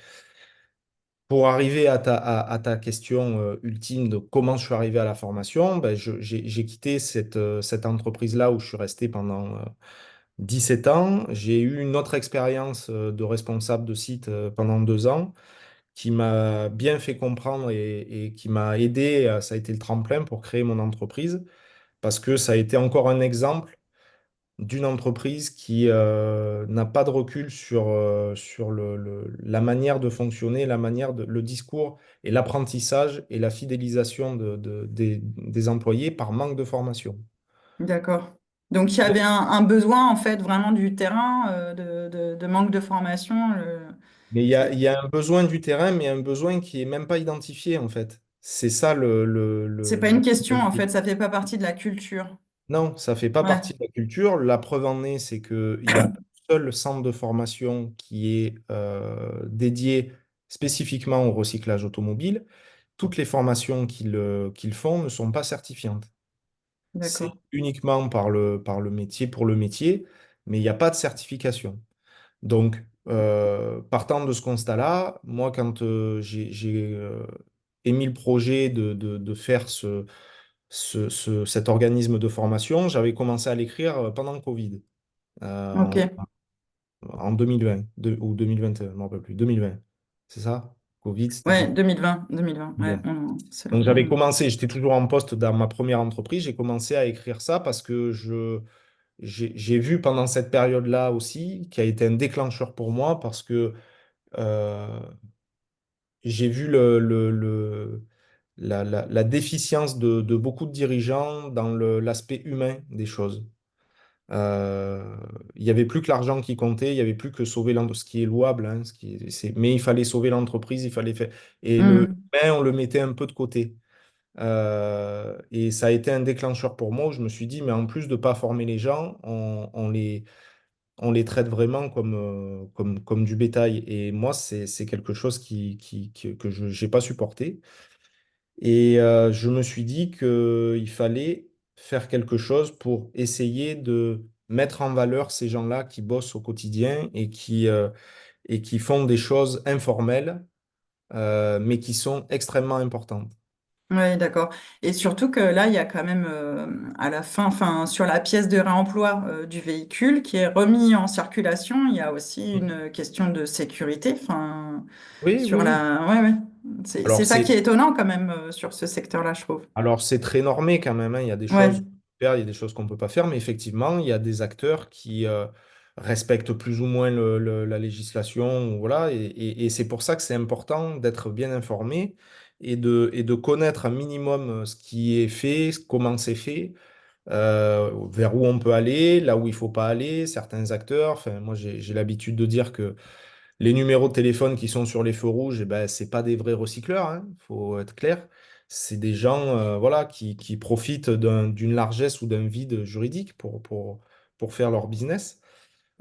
Pour arriver à ta question ultime de comment je suis arrivé à la formation, ben, j'ai quitté cette entreprise-là où je suis resté pendant 17 ans. J'ai eu une autre expérience de responsable de site pendant 2 ans qui m'a bien fait comprendre et qui m'a aidé. Ça a été le tremplin pour créer mon entreprise parce que ça a été encore un exemple d'une entreprise qui n'a pas de recul sur la manière de fonctionner, le discours et l'apprentissage et la fidélisation des employés par manque de formation. d'accord. Donc il y avait un besoin en fait vraiment du terrain, de manque de formation. Mais il y a, C'est il y a un besoin du terrain, mais un besoin qui est même pas identifié en fait. C'est ça c'est pas une question en fait, ça fait pas partie de la culture. Non, ça fait pas Ouais, partie de la culture. La preuve en est, c'est qu'il y a un seul centre de formation qui est dédié spécifiquement au recyclage automobile. Toutes les formations qu'ils font ne sont pas certifiantes. C'est d'accord. uniquement par le métier, pour le métier, mais il n'y a pas de certification. Donc, partant de ce constat-là, moi, quand j'ai émis le projet de faire cet organisme de formation, j'avais commencé à l'écrire pendant le Covid, Ok. en 2020 ou 2021, je ne me rappelle plus, 2020. C'est ça? Covid, c'était Ouais, 2020, ouais, 2020. Donc, selon. j'avais commencé, j'étais toujours en poste dans ma première entreprise, j'ai commencé à écrire ça parce que j'ai vu pendant cette période-là aussi, qui a été un déclencheur pour moi, parce que euh, j'ai vu la déficience de beaucoup de dirigeants dans l'aspect humain des choses. Euh, il n'y avait plus que l'argent qui comptait, il n'y avait plus que sauver ce qui est louable, hein, mais il fallait sauver l'entreprise, il fallait faire. Et le Hmm. humain, on le mettait un peu de côté. Et ça a été un déclencheur pour moi où je me suis dit, mais en plus de ne pas former les gens, on les traite vraiment comme du bétail. Et moi, c'est quelque chose que je n'ai pas supporté. Et je me suis dit qu'il fallait faire quelque chose pour essayer de mettre en valeur ces gens-là qui bossent au quotidien et qui font des choses informelles, mais qui sont extrêmement importantes. Oui, d'accord. Et surtout que là, il y a quand même à la fin, enfin, sur la pièce de réemploi du véhicule qui est remis en circulation, il y a aussi une question de sécurité. Enfin, Oui, oui, sur oui. la, ouais, ouais. C'est Alors, ça qui est c'est étonnant quand même sur ce secteur-là, je trouve. Alors, c'est très normé quand même, hein. Il y a des choses Ouais. qu'on peut faire, il y a des choses qu'on ne peut pas faire, mais effectivement, il y a des acteurs qui respectent plus ou moins la législation, voilà, et c'est pour ça que c'est important d'être bien informé et de connaître un minimum ce qui est fait, comment c'est fait, vers où on peut aller, là où il faut pas aller, certains acteurs. Enfin, moi, j'ai l'habitude de dire que les numéros de téléphone qui sont sur les feux rouges, eh ben, c'est pas des vrais recycleurs, hein, faut être clair. C'est des gens voilà, qui profitent d'une largesse ou d'un vide juridique pour faire leur business.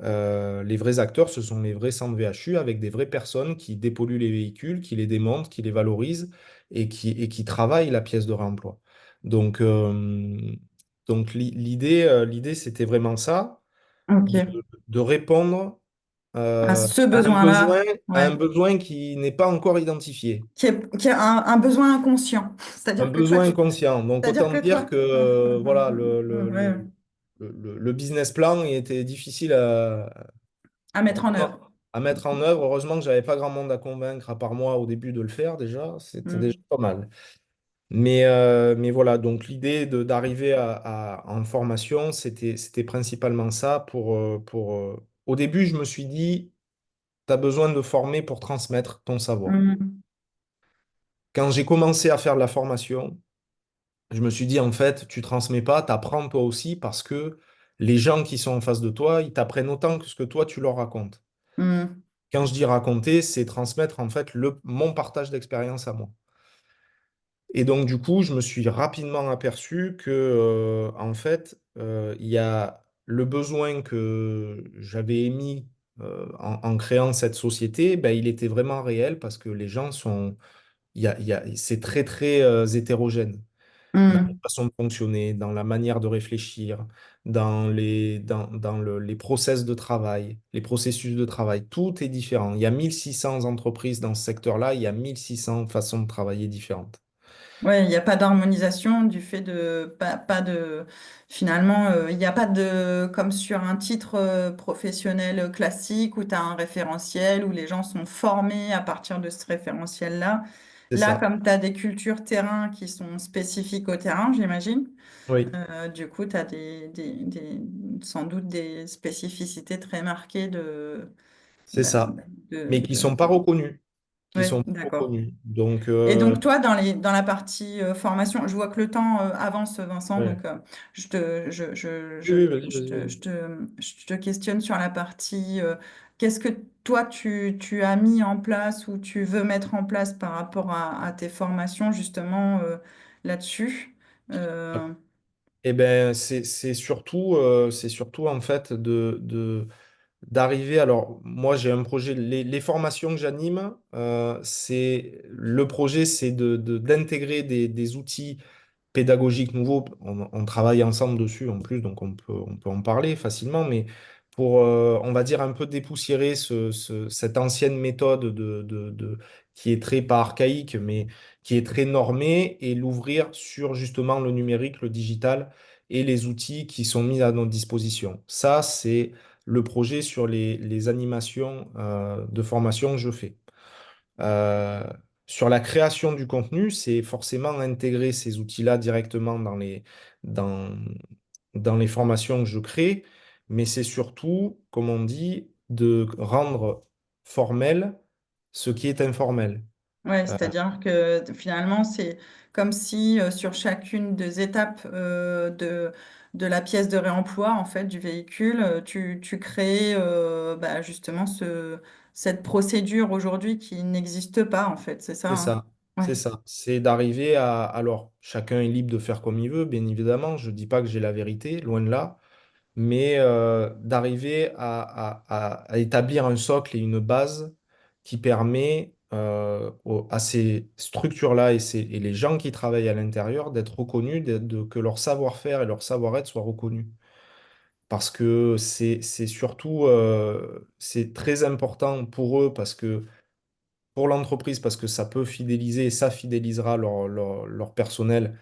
Les vrais acteurs, ce sont les vrais centres VHU avec des vraies personnes qui dépolluent les véhicules, qui les démontent, qui les valorisent et qui travaillent la pièce de réemploi. Donc, donc l'idée, c'était vraiment ça. de, Ok. de répondre À ce à un besoin, besoin-là, à ouais. un besoin qui n'est pas encore identifié. Qui est un besoin inconscient. Un C'est-à-dire que toi, besoin inconscient. Donc, c'est-à-dire autant que dire toi, que voilà, ouais, le business plan il était difficile à, à mettre en vraiment œuvre. à mettre en œuvre. Heureusement que j'avais pas grand monde à convaincre à part moi au début de le faire déjà. C'était déjà Mm. pas mal. Mais voilà, donc l'idée d'arriver en formation, c'était principalement ça. Au début, je me suis dit, tu as besoin de former pour transmettre ton savoir. Mm. Quand j'ai commencé à faire de la formation, je me suis dit, en fait, tu transmets pas, tu apprends toi aussi parce que les gens qui sont en face de toi, ils t'apprennent autant que ce que toi, tu leur racontes. Mm. Quand je dis raconter, c'est transmettre en fait mon partage d'expérience à moi. Et donc, du coup, je me suis rapidement aperçu que, en fait, il y a le besoin que j'avais émis en créant cette société, ben, il était vraiment réel parce que les gens sont, c'est très, très hétérogène dans la Mm. façon de fonctionner, dans la manière de réfléchir, dans les process de travail, les processus de travail. Tout est différent. Il y a 1600 entreprises dans ce secteur-là, il y a 1600 façons de travailler différentes. Ouais, il n'y a pas d'harmonisation du fait de pas de finalement il n'y a pas de comme sur un titre professionnel classique où tu as un référentiel où les gens sont formés à partir de ce référentiel-là. C'est Là, ça. comme tu as des cultures terrain qui sont spécifiques au terrain, j'imagine, Oui, du coup, tu as sans doute des spécificités très marquées c'est bah, ça. Mais qui sont pas reconnus. Qui Ouais, sont pas d'accord. reconnus. Donc, Et donc, toi, dans la partie formation, je vois que le temps avance, Vincent, ouais. donc je te, Oui, oui, vas-y, vas-y, vas-y. je te questionne sur la partie qu'est-ce que toi, tu as mis en place ou tu veux mettre en place par rapport à tes formations, justement, là-dessus? Euh, Eh ben, c'est surtout en fait d'arriver. Alors, moi, j'ai un projet. Les formations que j'anime, le projet, c'est d'intégrer des outils pédagogiques nouveaux. On travaille ensemble dessus en plus, donc on peut en parler facilement. Mais pour, on va dire, un peu dépoussiérer cette ancienne méthode qui est très pas archaïque, mais qui est très normée, et l'ouvrir sur justement le numérique, le digital et les outils qui sont mis à notre disposition. Ça, c'est le projet sur les animations de formation que je fais. Euh, Sur la création du contenu, c'est forcément intégrer ces outils-là directement dans, dans les formations que je crée, mais c'est surtout, comme on dit, de rendre formel ce qui est informel. Ouais, Euh, c'est-à-dire que finalement, c'est comme si sur chacune des étapes de la pièce de réemploi, en fait, du véhicule, tu crées bah, justement cette procédure aujourd'hui qui n'existe pas, en fait, c'est ça, c'est hein? ça, Ouais. c'est ça. C'est d'arriver à... Alors, chacun est libre de faire comme il veut, bien évidemment. Je ne dis pas que j'ai la vérité, loin de là. Mais d'arriver à établir un socle et une base qui permet à ces structures-là et les gens qui travaillent à l'intérieur d'être reconnus, que leur savoir-faire et leur savoir-être soient reconnus. Parce que c'est surtout, c'est très important pour eux, pour l'entreprise, parce que ça peut fidéliser et ça fidélisera leur personnel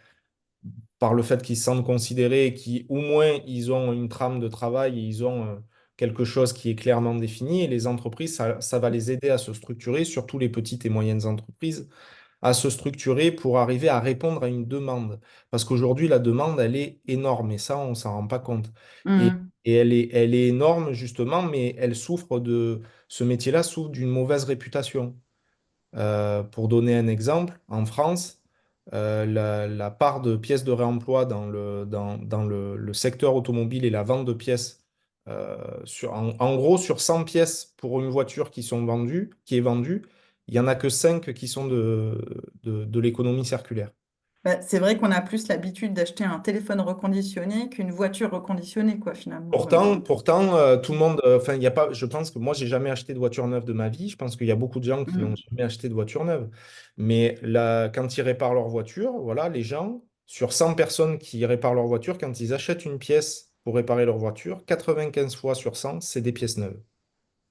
par le fait qu'ils se sentent considérés et qui, au moins, ils ont une trame de travail et ils ont quelque chose qui est clairement défini. Et les entreprises, ça va les aider à se structurer, surtout les petites et moyennes entreprises, à se structurer pour arriver à répondre à une demande. Parce qu'aujourd'hui, la demande, elle est énorme et ça, on s'en rend pas compte. Et, Mhm. et elle est énorme, justement, mais ce métier-là souffre d'une mauvaise réputation. Pour donner un exemple, en France, la part de pièces de réemploi dans le secteur automobile et la vente de pièces, en gros, sur 100 pièces pour une voiture qui est vendue, il n'y en a que 5 qui sont de l'économie circulaire. Bah, c'est vrai qu'on a plus l'habitude d'acheter un téléphone reconditionné qu'une voiture reconditionnée, quoi, finalement. Pourtant, tout le monde, enfin, il y a pas, je pense que moi, j'ai jamais acheté de voiture neuve de ma vie. Je pense qu'il y a beaucoup de gens qui n'ont Mhm. jamais acheté de voiture neuve. Mais là, quand ils réparent leur voiture, voilà, les gens, sur 100 personnes qui réparent leur voiture, quand ils achètent une pièce pour réparer leur voiture, 95 fois sur 100, c'est des pièces neuves.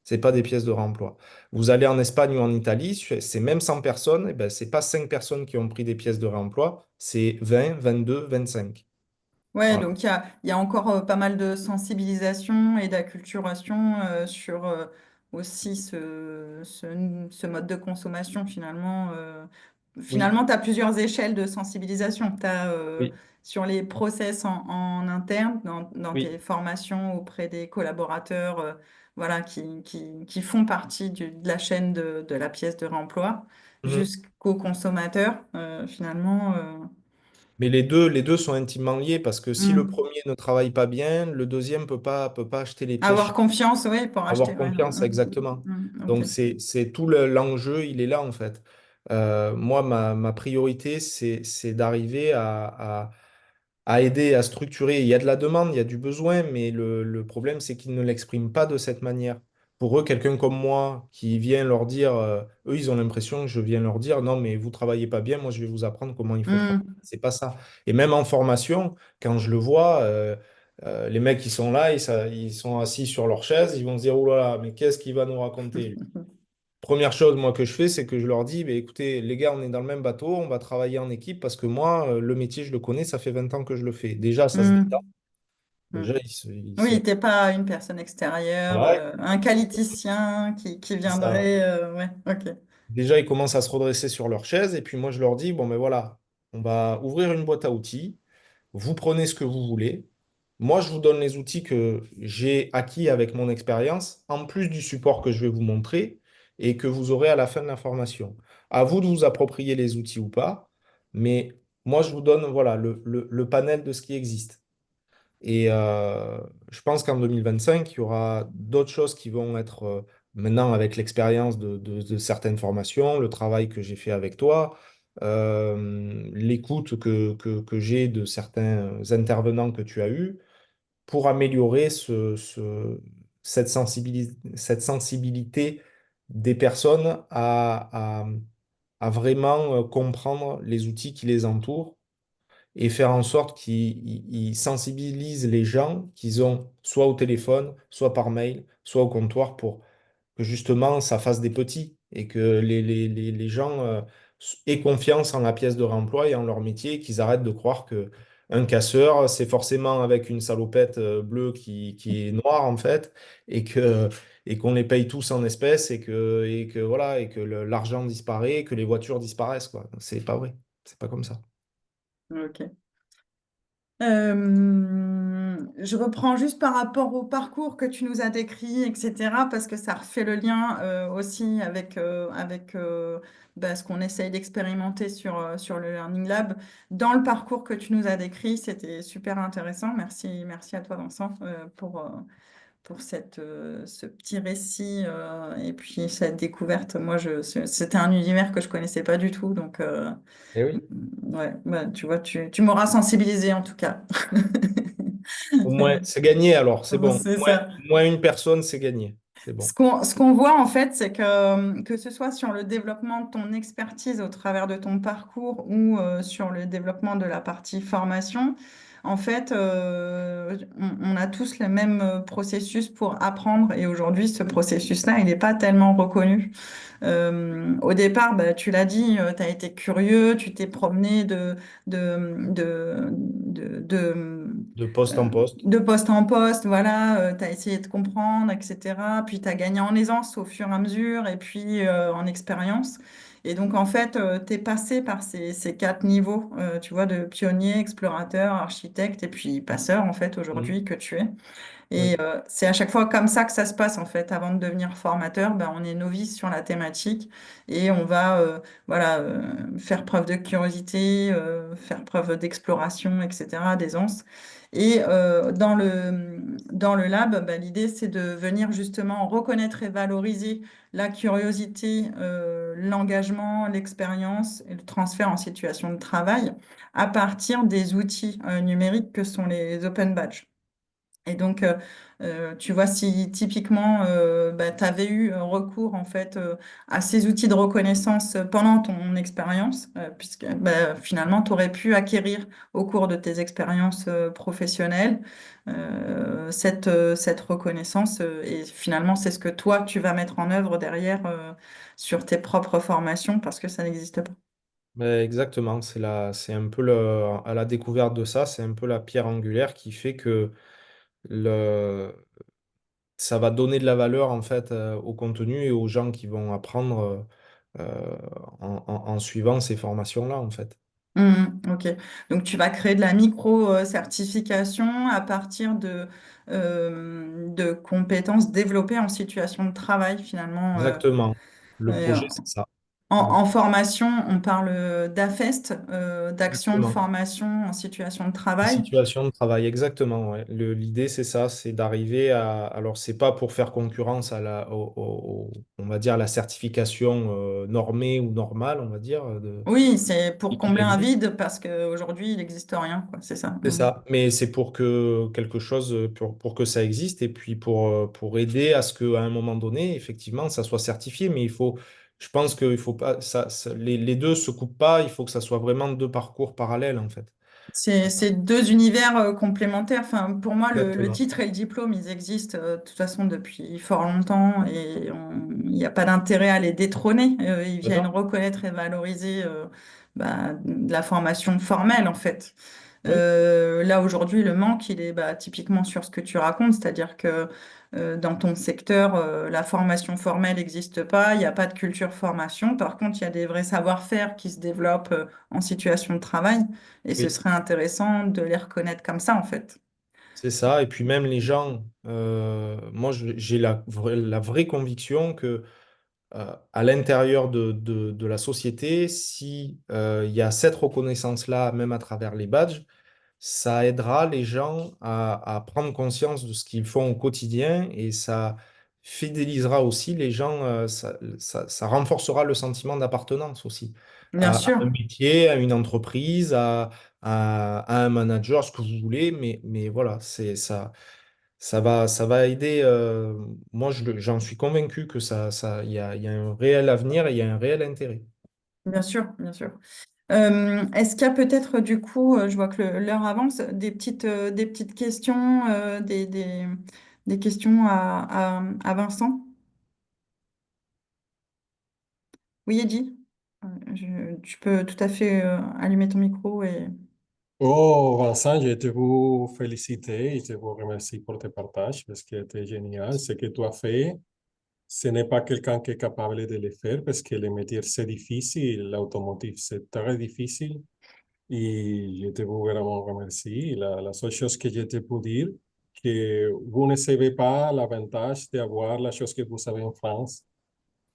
C'est pas des pièces de réemploi. Vous allez en Espagne ou en Italie, c'est même 100 personnes, et ben, c'est pas 5 personnes qui ont pris des pièces de réemploi, c'est 20, 22, 25. Ouais, Voilà. donc il y a encore pas mal de sensibilisation et d'acculturation sur aussi ce mode de consommation finalement. Oui, Finalement, tu as plusieurs échelles de sensibilisation. Tu as oui, sur les process en interne, dans tes oui. formations auprès des collaborateurs voilà, qui font partie de la chaîne de la pièce de réemploi, Mhm. jusqu'aux consommateurs finalement. Mais les deux sont intimement liés parce que si le Hmm. premier ne travaille pas bien, le deuxième peut pas acheter les pièces Avoir chez confiance, oui, pour acheter. avoir Ouais. confiance, exactement. Ok. Donc, c'est tout l'enjeu, il est là, en fait. Moi, ma priorité, c'est d'arriver à aider, à structurer. Il y a de la demande, il y a du besoin, mais le problème, c'est qu'ils ne l'expriment pas de cette manière. Pour eux, quelqu'un comme moi qui vient leur dire, eux, ils ont l'impression que je viens leur dire, non, mais vous travaillez pas bien, moi, je vais vous apprendre comment il faut travailler. Hmm. C'est pas ça. Et même en formation, quand je le vois, les mecs qui sont là, ils sont assis sur leur chaise, ils vont se dire, oh là là, mais qu'est-ce qu'il va nous raconter, lui. Première chose, moi, que je fais, c'est que je leur dis, bah, écoutez, les gars, on est dans le même bateau, on va travailler en équipe parce que moi, le métier, je le connais, ça fait 20 ans que je le fais. Déjà, ça se détend. Hmm. Hmm. Déjà, Oui, t'es pas une personne extérieure, voilà. un qualiticien qui Ça- viendrait. Ouais, ok. Déjà, ils commencent à se redresser sur leur chaise et puis moi, je leur dis, bon, ben voilà, on va ouvrir une boîte à outils. Vous prenez ce que vous voulez. Moi, je vous donne les outils que j'ai acquis avec mon expérience, en plus du support que je vais vous montrer et que vous aurez à la fin de la formation. À vous de vous approprier les outils ou pas, mais moi, je vous donne voilà, le panel de ce qui existe. Et je pense qu'en 2025, il y aura d'autres choses qui vont être maintenant avec l'expérience de certaines formations, le travail que j'ai fait avec toi, l'écoute que j'ai de certains intervenants que tu as eus pour améliorer cette sensibilité des personnes à vraiment comprendre les outils qui les entourent et faire en sorte qu'ils sensibilisent les gens qu'ils ont soit au téléphone, soit par mail, soit au comptoir pour que justement ça fasse des petits et que les gens aient confiance en la pièce de réemploi et en leur métier et qu'ils arrêtent de croire que un casseur, c'est forcément avec une salopette bleue qui est noire en fait et qu'on les paye tous en espèces et que voilà et que l'argent disparaît, que les voitures disparaissent quoi. C'est pas vrai. C'est pas comme ça. Ok. Je reprends juste par rapport au parcours que tu nous as décrit, etc., parce que ça refait le lien aussi avec bah, ce qu'on essaye d'expérimenter sur le Learning Lab. Dans le parcours que tu nous as décrit, c'était super intéressant. Merci, merci à toi, Vincent, pour ce petit récit et puis cette découverte. Moi, c'était un univers que je connaissais pas du tout, donc Eh oui. ouais, bah, tu vois, tu m'auras sensibilisé en tout cas. Au moins, c'est gagné alors, c'est bon. C'est ça. Moins une personne, c'est gagné. C'est bon. Ce qu'on voit en fait, c'est que ce soit sur le développement de ton expertise au travers de ton parcours ou sur le développement de la partie formation, en fait, on a tous le même processus pour apprendre et aujourd'hui, ce processus-là, il n'est pas tellement reconnu. Au départ, bah, tu l'as dit, tu as été curieux, tu t'es promené De poste euh, en poste. de poste en poste, voilà, tu as essayé de comprendre, etc. Puis tu as gagné en aisance au fur et à mesure et puis en expérience. Et donc, en fait, tu es passé par ces quatre niveaux, tu vois, de pionnier, explorateur, architecte et puis passeur, en fait, Mhm. aujourd'hui que tu es. Et Oui. c'est à chaque fois comme ça que ça se passe en fait. Avant de devenir formateur, ben, on est novice sur la thématique et on va voilà, faire preuve de curiosité, faire preuve d'exploration, etc., d'aisance. Et dans le lab, ben, l'idée c'est de venir justement reconnaître et valoriser la curiosité, l'engagement, l'expérience et le transfert en situation de travail à partir des outils numériques que sont les open badges. Et donc, tu vois, si typiquement, tu avais eu recours en fait à ces outils de reconnaissance pendant ton expérience, puisque finalement, tu aurais pu acquérir au cours de tes expériences professionnelles cette reconnaissance. Et finalement, c'est ce que toi, tu vas mettre en œuvre derrière sur tes propres formations parce que ça n'existe pas. Mais exactement, c'est un peu à la découverte de ça, c'est un peu la pierre angulaire qui fait que le, ça va donner de la valeur en fait au contenu et aux gens qui vont apprendre en suivant ces formations-là en fait. Ok. Donc, tu vas créer de la micro-certification à partir de compétences développées en situation de travail, finalement. Exactement. Le Et projet, c'est ça. en formation, on parle d'AFEST, d'action de Exactement. formation en situation de La travail. situation de travail, exactement. Ouais. L'idée, c'est ça, c'est d'arriver à. Alors, c'est pas pour faire concurrence on va dire, la certification normée ou normale, on va dire, Oui, c'est pour qui combler un existe. vide parce qu'aujourd'hui, il n'existe rien, quoi. C'est ça. C'est ça, mais c'est pour que quelque chose, pour que ça existe et puis pour aider à ce qu'à un moment donné, effectivement, ça soit certifié. Mais je pense qu'il faut pas, les deux se coupent pas, il faut que ça soit vraiment deux parcours parallèles, en fait. C'est deux univers complémentaires. Enfin, pour moi, le Exactement. titre et le diplôme, ils existent de toute façon depuis fort longtemps et il n'y a pas d'intérêt à les détrôner. Ils viennent D'accord? reconnaître et valoriser de la formation formelle, en fait. Oui, Là, aujourd'hui, le manque, il est typiquement sur ce que tu racontes, c'est-à-dire que dans ton secteur, la formation formelle n'existe pas, il n'y a pas de culture formation. Par contre, il y a des vrais savoir-faire qui se développent en situation de travail. Et ce oui, serait intéressant de les reconnaître comme ça, en fait. c'est ça. Et puis même les gens, moi, j'ai la vraie conviction que à l'intérieur de la société, si il y a cette reconnaissance-là, même à travers les badges, ça aidera les gens à prendre conscience de ce qu'ils font au quotidien et ça fidélisera aussi les gens, ça renforcera le sentiment d'appartenance aussi Bien à un sûr, métier, à une entreprise, à un manager, ce que vous voulez, mais voilà, ça va aider. Moi, j'en suis convaincu que il y a un réel avenir et il y a un réel intérêt. bien sûr, bien sûr. Est-ce qu'il y a peut-être, du coup, je vois que l'heure avance, des petites questions, des questions à Vincent? Oui, Eddy? Tu peux tout à fait allumer ton micro et... Oh, Vincent, je te veux féliciter et te vous remercie pour tes partages parce que c'était génial. Ce que tu as fait, ce n'est pas quelqu'un qui est capable de le faire parce que le métier, c'est difficile. L'automotive, c'est très difficile. Et je te veux vraiment remercier. La seule chose que je te peux dire, que vous ne savez pas l'avantage d'avoir la chose que vous avez en France,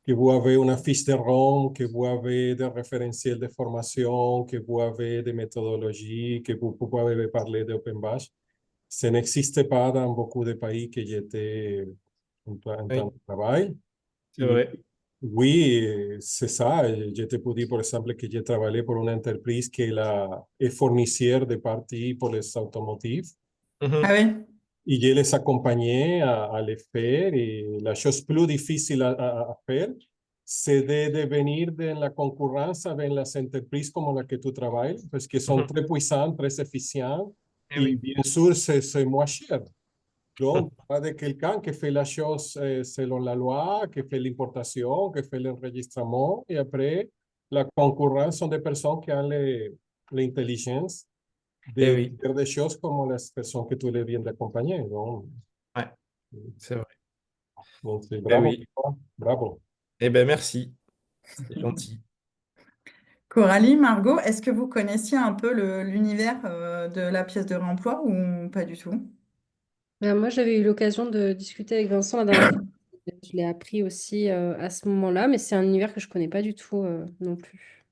que vous avez une fiche de ROM, que vous avez des référentiels de formation, que vous avez des méthodologies, que vous pouvez parler d'OpenBash. Ça n'existe pas dans beaucoup de pays que j'étais en temps Oui, de travail. c'est Et vrai. oui, c'est ça. Je te peux dire, par exemple, que j'ai travaillé pour une entreprise qui est fournisseur de parties pour les automotives. Ah Mhm. oui, Y je les acompañé a le faire y la chose plus difficile a faire, c'est de venir de la concurrence avec las entreprises como la que tú trabajas, pues que son Mhm. très puissantes, très efficientes Eh y oui. bien sûr c'est moins cher. Donc, pas de quelqu'un qui fait la chose selon la loi, qui fait l'importation, qui fait l'enregistrement et après la concurrence sont des personnes qui ont l'intelligence Eh de oui. faire des choses comme les personnes que tu les viens d'accompagner. Ouais, c'est vrai. Donc, c'est Eh bravo, oui. bravo. Eh ben merci. C'est gentil. Coralie, Margot, est-ce que vous connaissiez un peu l'univers de la pièce de réemploi ou pas du tout? Moi, j'avais eu l'occasion de discuter avec Vincent la dernière fois. Je l'ai appris aussi à ce moment-là, mais c'est un univers que je connais pas du tout non plus.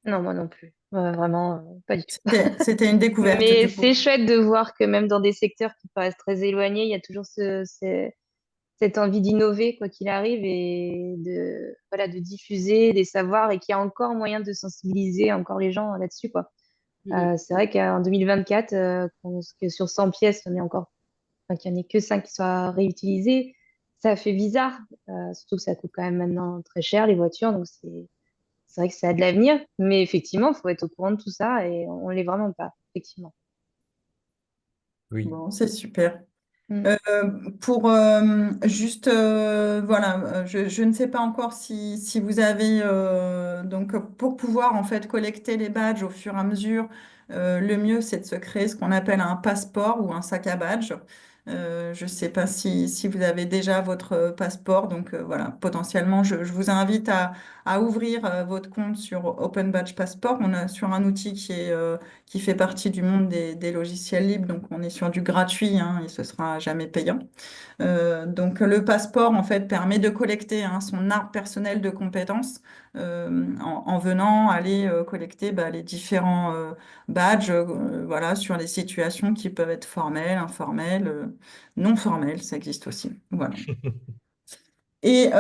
Non, moi non plus. Vraiment, pas du tout. C'était une découverte Mais du c'est coup. chouette de voir que même dans des secteurs qui paraissent très éloignés, il y a toujours cette envie d'innover, quoi qu'il arrive, et voilà, de diffuser des savoirs et qu'il y a encore moyen de sensibiliser encore les gens là-dessus, quoi. Mhm. C'est vrai qu'en 2024, que sur 100 pièces, on est encore enfin, qu'il n'y en ait que 5 qui soient réutilisés, ça fait bizarre. Surtout que ça coûte quand même maintenant très cher, les voitures, donc c'est vrai que ça a de l'avenir. Mais effectivement, il faut être au courant de tout ça et on ne l'est vraiment pas, effectivement. Oui. Bon, c'est super. Mm. Euh, pour juste, voilà, je ne sais pas encore si vous avez, donc pour pouvoir en fait collecter les badges au fur et à mesure, le mieux c'est de se créer ce qu'on appelle un passeport ou un sac à badge. Je ne sais pas si vous avez déjà votre passeport, donc voilà, potentiellement je vous invite à ouvrir votre compte sur Open Badge Passport. On est sur un outil qui fait partie du monde des logiciels libres, donc on est sur du gratuit, hein, et ce sera jamais payant. Donc le passeport en fait permet de collecter hein, son arbre personnel de compétences en venant aller collecter les différents badges voilà, sur les situations qui peuvent être formelles, informelles, non formelles, ça existe aussi. Voilà. Et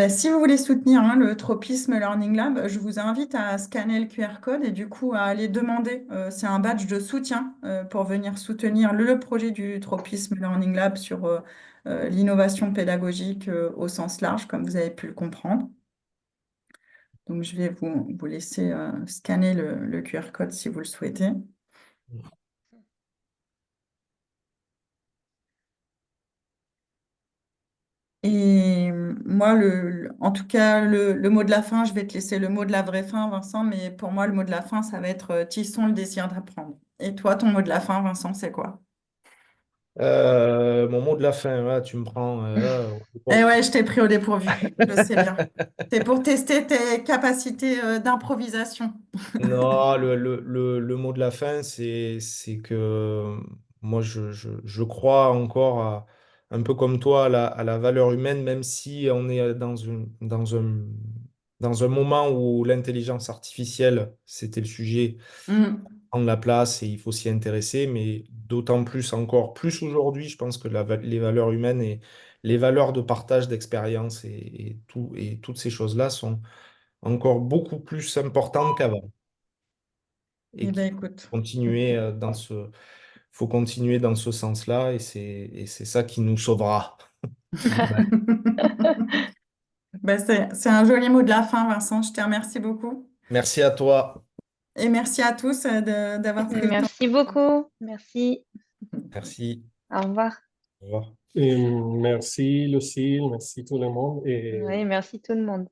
si vous voulez soutenir hein, le Tropisme Learning Lab, je vous invite à scanner le QR code et du coup à aller demander, c'est un badge de soutien pour venir soutenir le projet du Tropisme Learning Lab sur l'innovation pédagogique au sens large, comme vous avez pu le comprendre. Donc je vais vous laisser scanner le QR code si vous le souhaitez. Et moi, en tout cas, le mot de la fin, je vais te laisser le mot de la vraie fin, Vincent, mais pour moi, le mot de la fin, ça va être tissons le désir d'apprendre. Et toi, ton mot de la fin, Vincent, c'est quoi? Mon mot de la fin, là, tu me prends là, au Eh dépourvu. ouais, je t'ai pris au dépourvu, je sais bien. C'est pour tester tes capacités d'improvisation. Non, le mot de la fin, c'est que moi, je crois encore un peu comme toi à la valeur humaine, même si on est dans un moment où l'intelligence artificielle, c'était le sujet, Mm. prend la place et il faut s'y intéresser, mais d'autant plus, encore plus aujourd'hui, je pense que les valeurs humaines et les valeurs de partage d'expérience et toutes ces choses-là sont encore beaucoup plus importantes qu'avant et Eh bien, qu'il écoute. faut continuer dans ce sens-là et c'est ça qui nous sauvera. Voilà. C'est un joli mot de la fin, Vincent. Je te remercie beaucoup. Merci à toi. Et merci à tous d'avoir pris le temps. Merci beaucoup. Merci. Merci. Au revoir. Au revoir. Et merci Lucille, merci tout le monde. Et Oui, merci tout le monde.